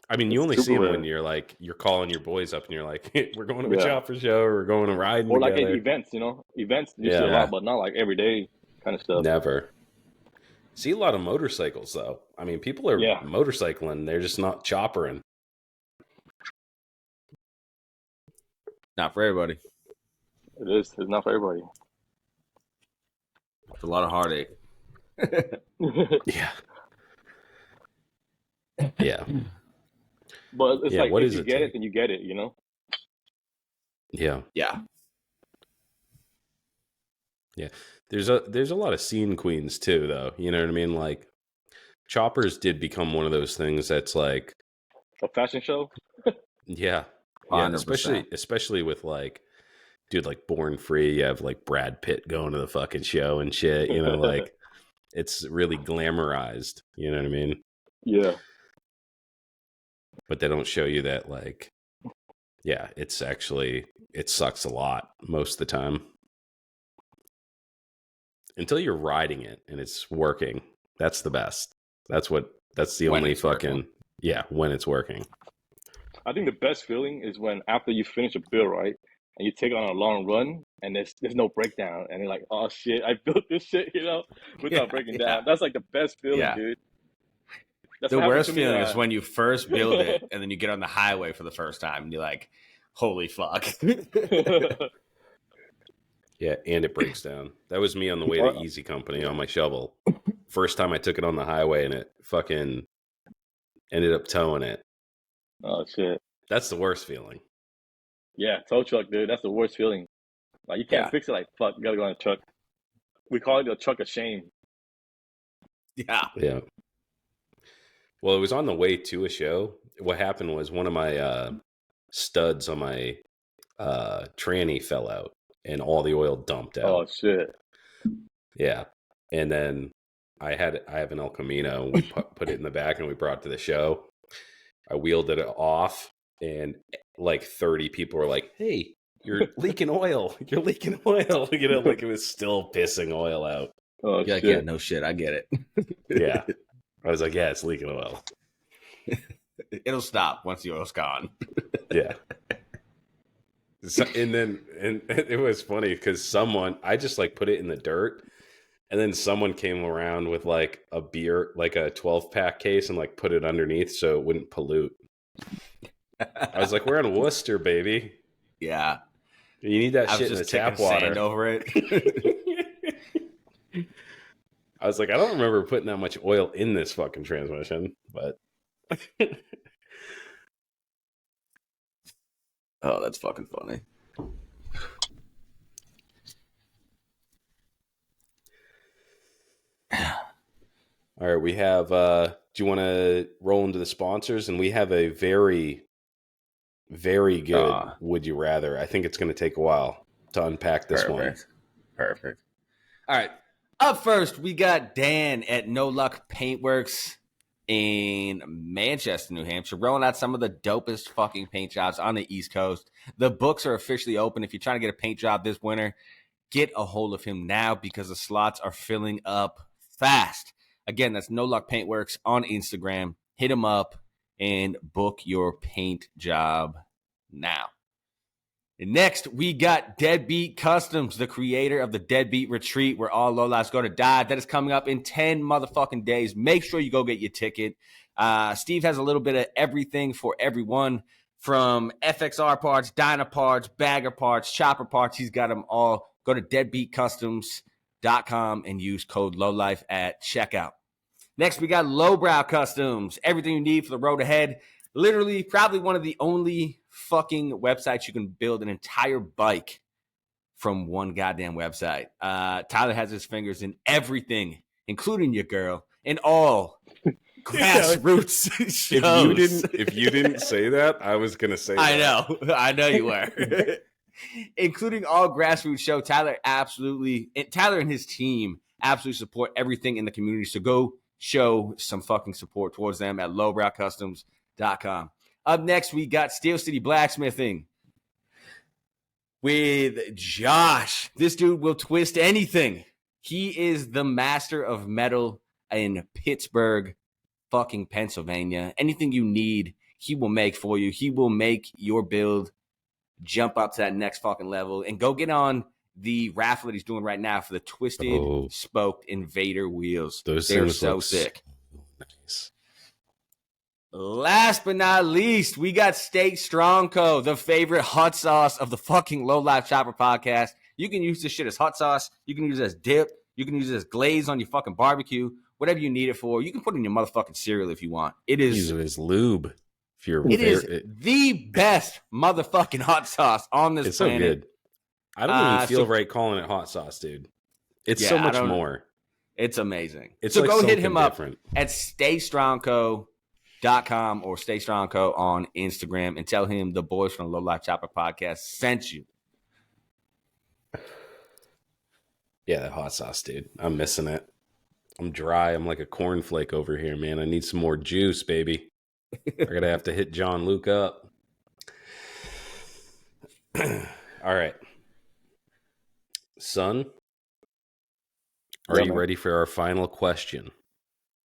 I mean, you only see them when you're calling your boys up and you're like, we're going to a chopper show, or we're going to ride or together. Like at events, events you see a lot, but not like everyday kind of stuff. Never. See a lot of motorcycles though. I mean, people are motorcycling; they're just not choppering. Not for everybody. It is. It's not for everybody. It's a lot of heartache. Yeah. Yeah. But it's like, what if is you it get take? it, then you get it, Yeah. Yeah. Yeah. There's a lot of scene queens too, though. You know what I mean? Like, choppers did become one of those things that's like a fashion show. Yeah. 100%. Especially with like, dude, like Born Free, you have like Brad Pitt going to the fucking show and shit, like it's really glamorized, you know what I mean? Yeah. But they don't show you that, like, yeah, it sucks a lot most of the time. Until you're riding it and it's working. That's the best. That's the only fucking working. Yeah, when it's working. I think the best feeling is when after you finish a build, right, and you take on a long run, and there's no breakdown, and you're like, oh shit, I built this shit, without breaking Yeah. down. That's like the best feeling, Yeah. dude. That's The what happened worst to me. feeling is when you first build it and then you get on the highway for the first time and you're like, holy fuck. Yeah, and it breaks down. That was me on the way to Easy Company on my shovel. First time I took it on the highway and it fucking ended up towing it. Oh shit. That's the worst feeling. Yeah, tow truck, dude. That's the worst feeling. Like you can't Yeah. fix it. Like fuck, you gotta go on a truck. We call it the truck of shame. Yeah. Yeah. Well, it was on the way to a show. What happened was one of my studs on my tranny fell out and all the oil dumped out. Oh shit. Yeah. And then I have an El Camino, and we put it in the back and we brought it to the show. I wheeled it off and like 30 people were like, hey, you're leaking oil. You're leaking oil. You know, like it was still pissing oil out. Oh You're like, shit. yeah, no shit, I get it. Yeah. I was like, yeah, it's leaking oil. It'll stop once the oil's gone. Yeah. So, and it was funny because I just like put it in the dirt, and then someone came around with like a beer, like a 12-pack case, and like put it underneath so it wouldn't pollute. I was like, we're in Worcester, baby. Yeah. You need that I shit was in the just tap taking water. sand over it. I was like, I don't remember putting that much oil in this fucking transmission, but Oh, that's fucking funny. all right, we have do you want to roll into the sponsors? And we have a very, very good Would You Rather. I think it's going to take a while to unpack this one. Perfect. All right. Up first, we got Dan at No Luck Paintworks in Manchester, New Hampshire, rolling out some of the dopest fucking paint jobs on the East Coast. The books are officially open. If you're trying to get a paint job this winter, get a hold of him now because the slots are filling up fast. Again, that's No Luck Paintworks on Instagram. Hit him up and book your paint job now. And next, we got Deadbeat Customs, the creator of the Deadbeat Retreat, where all lowlifes go to die. That is coming up in 10 motherfucking days. Make sure you go get your ticket. Steve has a little bit of everything for everyone, from FXR parts, Dyna parts, bagger parts, chopper parts. He's got them all. Go to deadbeatcustoms.com and use code LOWLIFE at checkout. Next, we got Lowbrow Customs. Everything you need for the road ahead. Literally, probably one of the only fucking websites you can build an entire bike from one goddamn website. Tyler has his fingers in everything, including your girl, in all grassroots shows. If you didn't say that, I was gonna say that. I know you were. Including all grassroots show. Tyler and his team absolutely support everything in the community. So go show some fucking support towards them at lowbrowcustoms.com. Up next, we got Steel City Blacksmithing with Josh. This dude will twist anything. He is the master of metal in Pittsburgh, fucking Pennsylvania. Anything you need, he will make for you. He will make your build jump up to that next fucking level. And go get on the raffle that he's doing right now for the Twisted Spoked Invader wheels. They're so sick. Nice. Last but not least, we got Steak Strong Co., the favorite hot sauce of the fucking Low Life Chopper podcast. You can use this shit as hot sauce. You can use it as dip. You can use it as glaze on your fucking barbecue. Whatever you need it for. You can put it in your motherfucking cereal if you want. Use it as lube. It is the best motherfucking hot sauce on this planet. So good. I don't even feel right calling it hot sauce, dude. It's so much more. It's amazing. So like, go hit him up at StayStrongCo.com or Stay Strong Co. on Instagram and tell him the boys from the Low Life Chopper podcast sent you. Yeah, that hot sauce, dude. I'm missing it. I'm dry. I'm like a cornflake over here, man. I need some more juice, baby. I'm going to have to hit John Luke up. All right. Son, are you ready for our final question?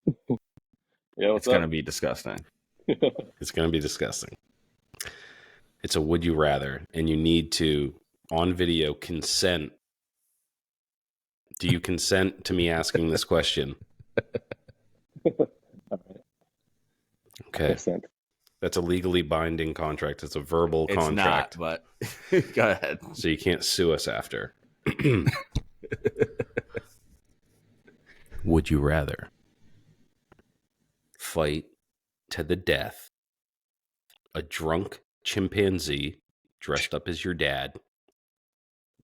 Yeah, it's going to be disgusting. It's going to be disgusting. It's a would you rather, and you need to, on video, consent. Do you consent to me asking this question? Okay. Consent. That's a legally binding contract. It's a verbal contract. It's not, but go ahead. So you can't sue us after. Would you rather fight to the death a drunk chimpanzee dressed up as your dad,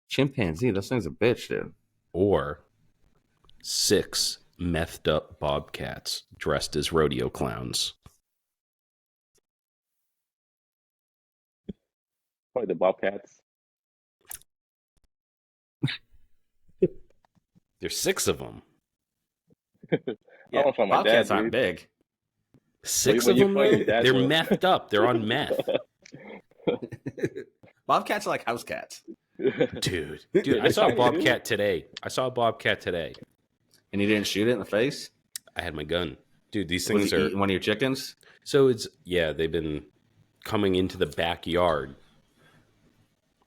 Chimpanzee, this thing's a bitch, dude. or 6 methed up bobcats dressed as rodeo clowns? Probably the Bobcats. There's 6 of them. Yeah, want from my bobcats dad, aren't dude. big. 6 When of you them? fight Though? your dad, They're bro. methed up. They're on meth. Bobcats are like house cats. Dude, I saw a bobcat today. And you didn't shoot it in the face? I had my gun. Dude, these Was things he are... eating one of your chickens? So they've been coming into the backyard.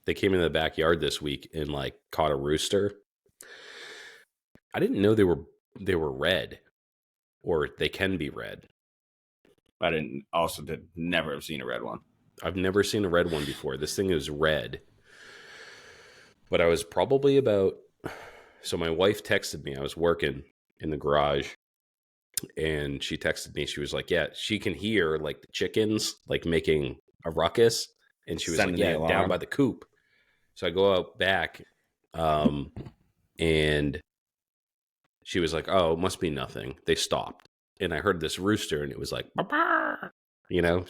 They came into the backyard this week and like caught a rooster. I didn't know they were red, or they can be red. I did never have seen a red one. I've never seen a red one before. This thing is red. But I was probably about... So my wife texted me. I was working in the garage, and she texted me. She was like, yeah, she can hear like the chickens like making a ruckus. And she was Sending like, yeah, the down alarm. by the coop. So I go out back, and she was like, oh, it must be nothing. They stopped. And I heard this rooster, and it was like, "Bah-bah,"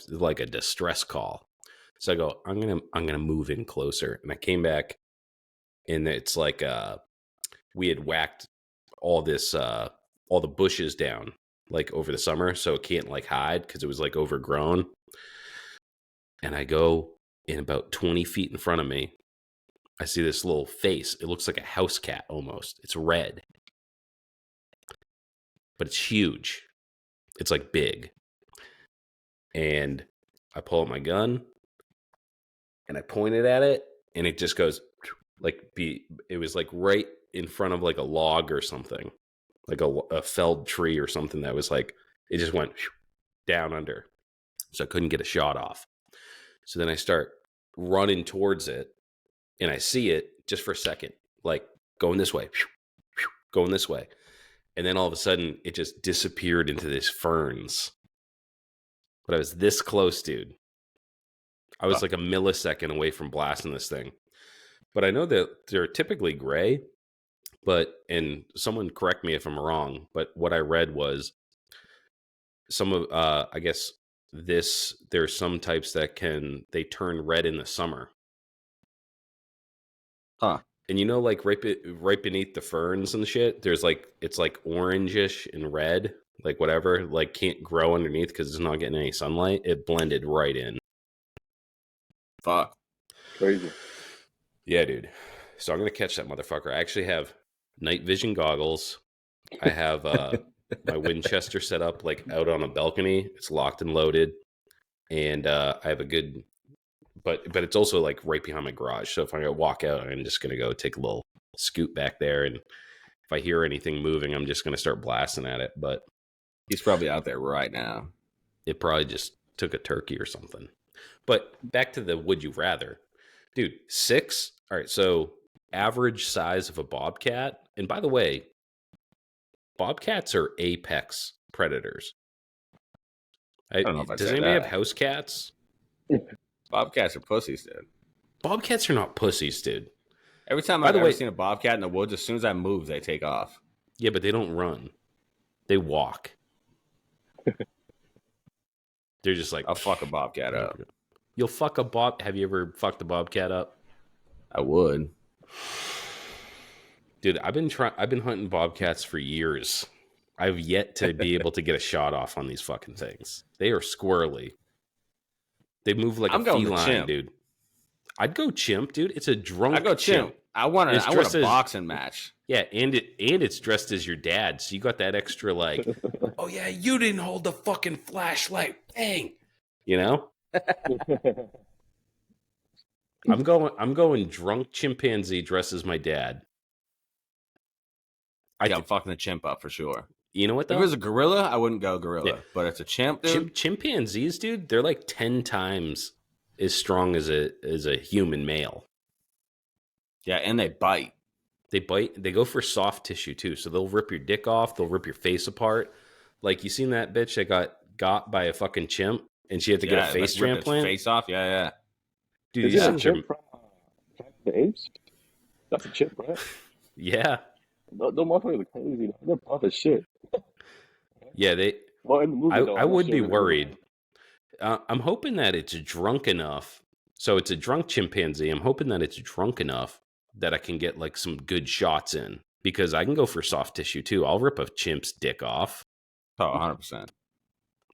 like a distress call. So I go, I'm gonna move in closer. And I came back, and it's like we had whacked all the bushes down like over the summer, so it can't like hide because it was like overgrown. And I go in about 20 feet in front of me. I see this little face. It looks like a house cat almost. It's red, but it's huge. It's like big. And I pull out my gun and I point it at it, and it just goes it was like right in front of like a log or something, like a felled tree or something that was like, it just went down under. So I couldn't get a shot off. So then I start running towards it, and I see it just for a second, like going this way, going this way. And then all of a sudden it just disappeared into these ferns. But I was this close, dude. I was like a millisecond away from blasting this thing. But I know that they're typically gray, and someone correct me if I'm wrong, but what I read was some of, I guess there's some types that they turn red in the summer. Huh. And like right beneath the ferns and shit, there's like, it's like orangish and red, like whatever, like can't grow underneath because it's not getting any sunlight. It blended right in. Fuck. Crazy. Yeah, dude. So I'm going to catch that motherfucker. I actually have night vision goggles. I have my Winchester set up like out on a balcony. It's locked and loaded. And I have a good... But it's also like right behind my garage. So if I walk out, I'm just going to go take a little scoot back there. And if I hear anything moving, I'm just going to start blasting at it. But He's probably out there right now. it probably just took a turkey or something. But back to the would you rather. Dude, 6? All right, so average size of a bobcat. And by the way, bobcats are apex predators. I don't know if I Does said anybody that. have house cats? Bobcats are pussies, dude. Bobcats are not pussies, dude. Every time By I've the ever way- seen a bobcat in the woods, as soon as I move, they take off. Yeah, but they don't run. They walk. They're just like, I'll fuck a bobcat up. you'll fuck a bob. Have you ever fucked a bobcat up? I would. Dude, I've been hunting bobcats for years. I've yet to be able to get a shot off on these fucking things. They are squirrely. They move like I'm a going with feline, chimp. dude. I'd go chimp, dude. It's a drunk I go chimp. I want It's a dressed as- boxing match. Yeah, and it's dressed as your dad, so you got that extra like, oh yeah, you didn't hold the fucking flashlight. Bang. You know, I'm going drunk chimpanzee dressed as my dad. I'm fucking the chimp up for sure. You know what If though? it was a gorilla, I wouldn't go gorilla. Yeah. But it's a chimp, dude. Chimpanzees, dude, they're like 10 times as strong as a human male. Yeah, and they bite. They bite. They go for soft tissue too. So they'll rip your dick off. They'll rip your face apart. Like, you seen that bitch that got by a fucking chimp and she had to get a face like, rip its transplant? face off. Yeah. Dude, Is these it a things chimp are. from Planet of the Apes? That's a chimp, right? Yeah. Those motherfuckers are crazy. They're tough as shit. Yeah, Well, in the movie, though, I I'm not would sure be if it's worried. I'm hoping that it's drunk enough. So it's a drunk chimpanzee. I'm hoping that it's drunk enough that I can get like some good shots in, because I can go for soft tissue too. I'll rip a chimp's dick off. Oh, 100%.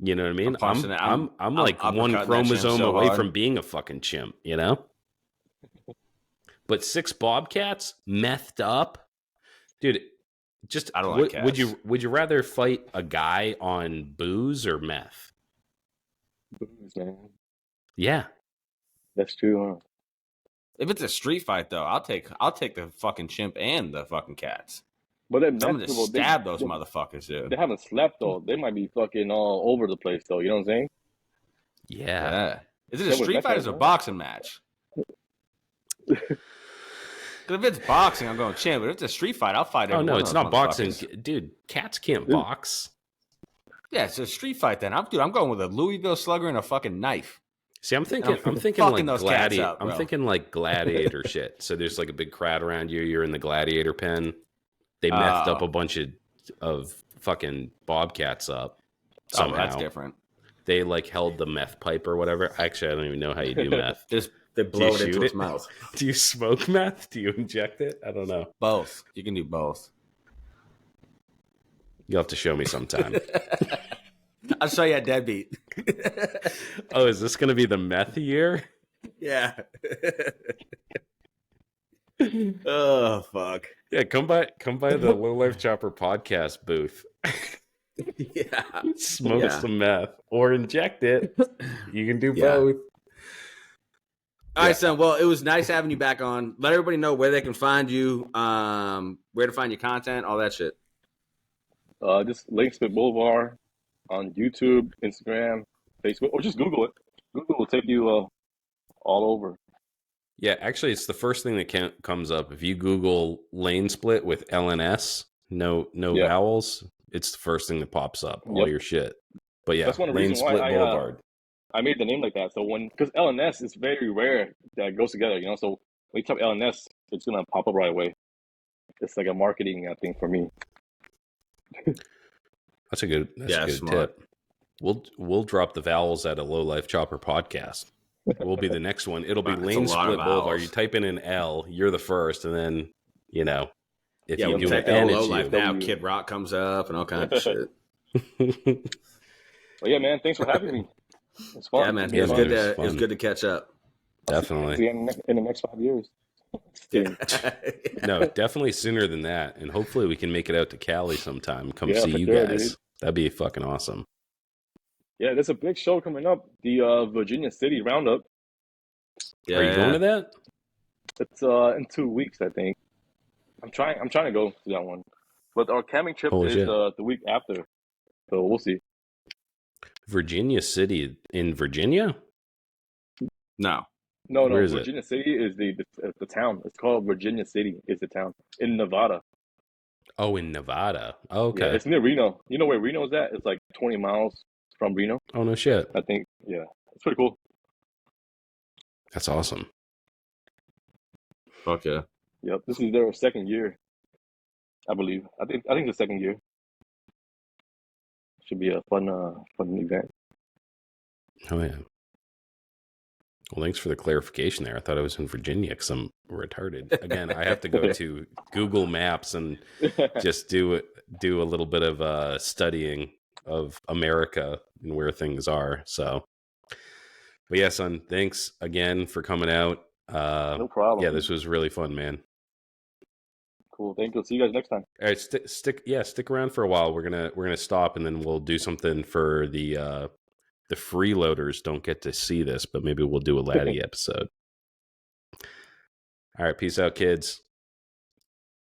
You know what I mean? I'm like uppercutting one that chimp chromosome so away hard. from being a fucking chimp, you know? But 6 bobcats methed up, dude. Just I don't like would cats. would you rather fight a guy on booze or meth? Booze, man. Yeah. That's true, huh? If it's a street fight, though, I'll take the fucking chimp and the fucking cats. But then I'm gonna people, stab those motherfuckers, dude. They haven't slept, though. They might be fucking all over the place, though. You know what I'm saying? Yeah. Yeah. Is it a Same with street fight or meth is it a heads, boxing match? Because if it's boxing, I'm going chimp. But if it's a street fight, I'll fight Oh every no, one it's of not those boxing, motherfuckers. dude. Cats can't box. Yeah, it's a street fight then. I'm going with a Louisville Slugger and a fucking knife. See, I'm thinking fucking like those cats up, I'm bro. thinking like gladiator shit. So there's like a big crowd around you. You're in the gladiator pen. They methed up a bunch of fucking bobcats up somehow. Oh, that's different. They like held the meth pipe or whatever. Actually, I don't even know how you do meth. They blow it shoot into it? its mouth. Do you smoke meth? Do you inject it? I don't know. Both. You can do both. You'll have to show me sometime. I'll show you a deadbeat. Oh, is this going to be the meth year? Yeah. Oh fuck. Yeah, come by the Low Life Chopper podcast booth. Yeah. Smoke some meth or inject it. You can do both. All right, son. Well, it was nice having you back on. Let everybody know where they can find you, where to find your content, all that shit. Just LNSPLT Boulevard on YouTube, Instagram, Facebook, or just Google it. Google will take you all over. Yeah, actually, it's the first thing that comes up. If you Google lane split with LNS, no vowels, it's the first thing that pops up, all your shit. But yeah, that's one of the lane reasons split why Boulevard. I made the name like that. So because LNS is very rare that it goes together, you know. So when you type LNS, it's gonna pop up right away. It's like a marketing thing for me. That's a good tip. We'll drop the vowels at a Low Life Chopper podcast. We'll be the next one. It'll be lane split Boulevard. You type in an L, you're the first, and then if you do an N, it's you. Now Kid Rock comes up and all kinds of shit. Well, yeah, man. Thanks for having me. It's fun. Yeah, man. Yeah, It was good to catch up. Definitely. See you in the next 5 years. No, definitely sooner than that. And hopefully we can make it out to Cali sometime. Come see for you sure, guys. dude. That'd be fucking awesome. Yeah, there's a big show coming up, the Virginia City Roundup. Yeah, Are you going to that? It's in 2 weeks, I think. I'm trying to go to that one, but our camping trip Holy is shit. the week after, so we'll see. Virginia City in Virginia? No. No, Where is it? Virginia City is the town. It's called Virginia City. Is the town in Nevada? Oh, in Nevada. Oh, okay. Yeah, it's near Reno. You know where Reno's at? It's like 20 miles from Reno. Oh, no shit. I think. Yeah, it's pretty cool. That's awesome. Fuck yeah. Yep, this is their second year, I believe. I think the second year. Should be a fun event. Oh, yeah. Well, thanks for the clarification there. I thought I was in Virginia because I'm retarded. Again, I have to go to Google Maps and just do a little bit of studying of America and where things are. So, but yeah, son, thanks again for coming out. No problem. Yeah, this was really fun, man. Cool. Thank you. See you guys next time. All right, stick around for a while. We're gonna stop and then we'll do something for the The freeloaders don't get to see this, but maybe we'll do a Laddie episode. All right, peace out, kids.